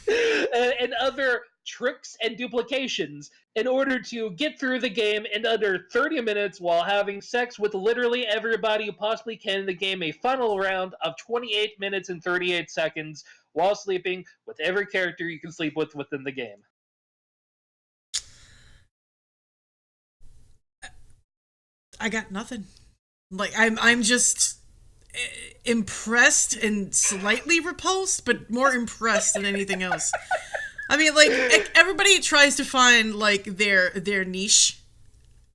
and other tricks and duplications in order to get through the game in under 30 minutes while having sex with literally everybody you possibly can in the game, a final round of 28 minutes and 38 seconds while sleeping with every character you can sleep with within the game. I got nothing. Like, I'm just impressed and slightly repulsed, but more impressed than anything else. I mean, like, everybody tries to find like their niche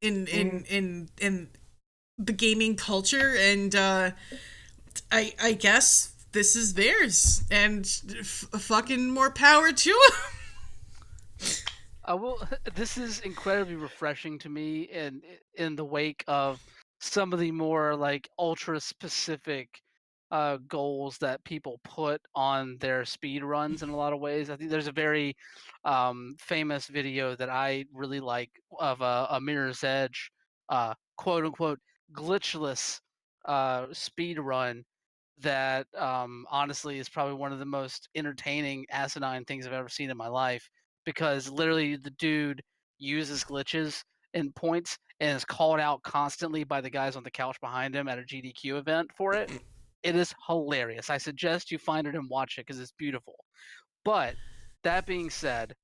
in the gaming culture, and I guess this is theirs, and fucking more power to them. This is incredibly refreshing to me, in the wake of some of the more like ultra specific goals that people put on their speed runs. In a lot of ways, I think there's a very famous video that I really like of a Mirror's Edge quote unquote glitchless speed run that honestly is probably one of the most entertaining asinine things I've ever seen in my life, because literally the dude uses glitches and points and is called out constantly by the guys on the couch behind him at a GDQ event for it. It is hilarious. I suggest you find it and watch it because it's beautiful. But that being said,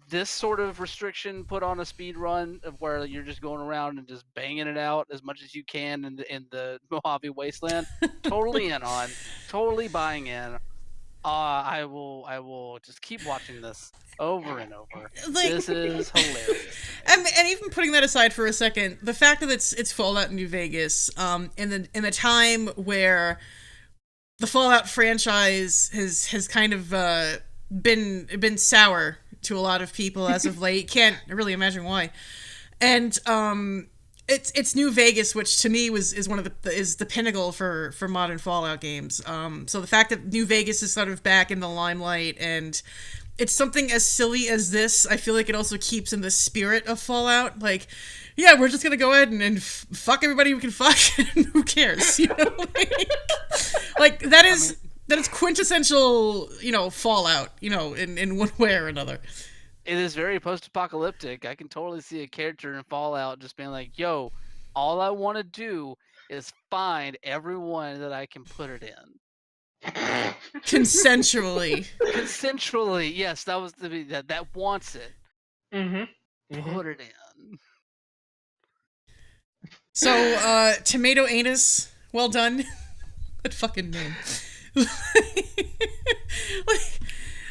this sort of restriction put on a speed run of where you're just going around and just banging it out as much as you can in the Mojave Wasteland, totally in on, totally buying in. I will just keep watching this over and over. Like, this is hilarious. And even putting that aside for a second, the fact that it's Fallout New Vegas, in the time where the Fallout franchise has kind of been sour to a lot of people as of late. Can't really imagine why. And it's New Vegas, which to me is one of the pinnacle for modern Fallout games. So the fact that New Vegas is sort of back in the limelight, and it's something as silly as this, I feel like it also keeps in the spirit of Fallout. Like, yeah, we're just gonna go ahead and fuck everybody we can fuck, and who cares? You know, like that is. That is quintessential, Fallout, in one way or another. It is very post-apocalyptic. I can totally see a character in Fallout just being like, yo, all I want to do is find everyone that I can put it in. Consensually. Consensually, yes, that was that wants it. Put it in. So, Tomato Anus, well done. That fucking name. Like,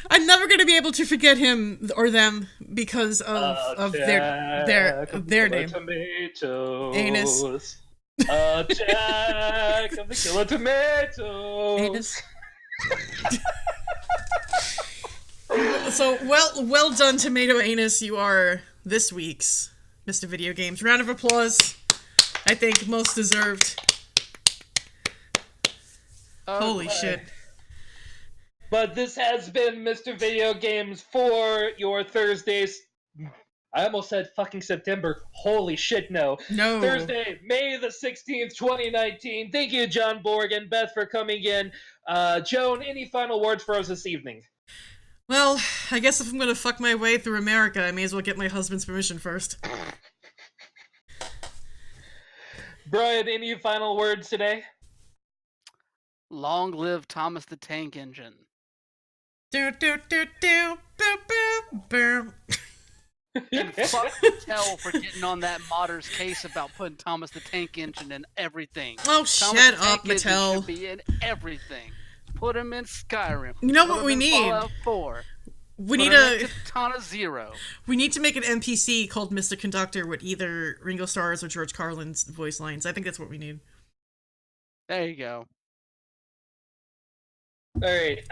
I'm never going to be able to forget him or them because of their name. Tomatoes. Anus. A jack of the killer tomatoes. Anus. So well done, Tomato Anus. You are this week's Mr. Video Games. Round of applause. I think most deserved. Holy shit. But this has been Mr. Video Games for your Thursdays. I almost said fucking September. Holy shit, no. No. Thursday, May the 16th, 2019. Thank you, John Borg and Beth, for coming in. Joan, any final words for us this evening? Well, I guess if I'm gonna fuck my way through America, I may as well get my husband's permission first. Brian, any final words today? Long live Thomas the Tank Engine. Do do do do boom boom boom. Fuck Mattel for getting on that modder's case about putting Thomas the Tank Engine in everything. Oh, Thomas shut the up, Tank Engine Mattel. should be in everything. Put him in Skyrim. You know Put what him we in need? Fallout 4. We Put need him in a Katana Zero. we need to make an NPC called Mr. Conductor with either Ringo Starr's or George Carlin's voice lines. I think that's what we need. There you go. Alright,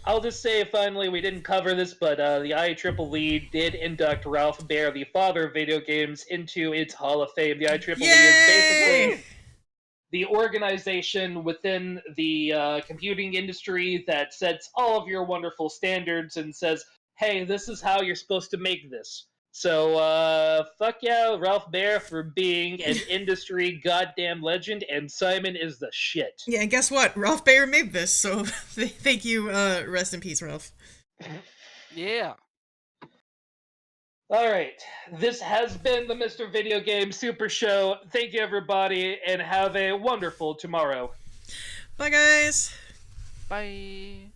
I'll just say finally we didn't cover this, but the IEEE did induct Ralph Baer, the father of video games, into its Hall of Fame. The IEEE is basically the organization within the computing industry that sets all of your wonderful standards and says, hey, this is how you're supposed to make this. So, fuck yeah, Ralph Baer for being an industry goddamn legend, and Simon is the shit. Yeah, and guess what? Ralph Baer made this, so thank you. Rest in peace, Ralph. Yeah. All right, this has been the Mr. Video Game Super Show. Thank you, everybody, and have a wonderful tomorrow. Bye, guys. Bye.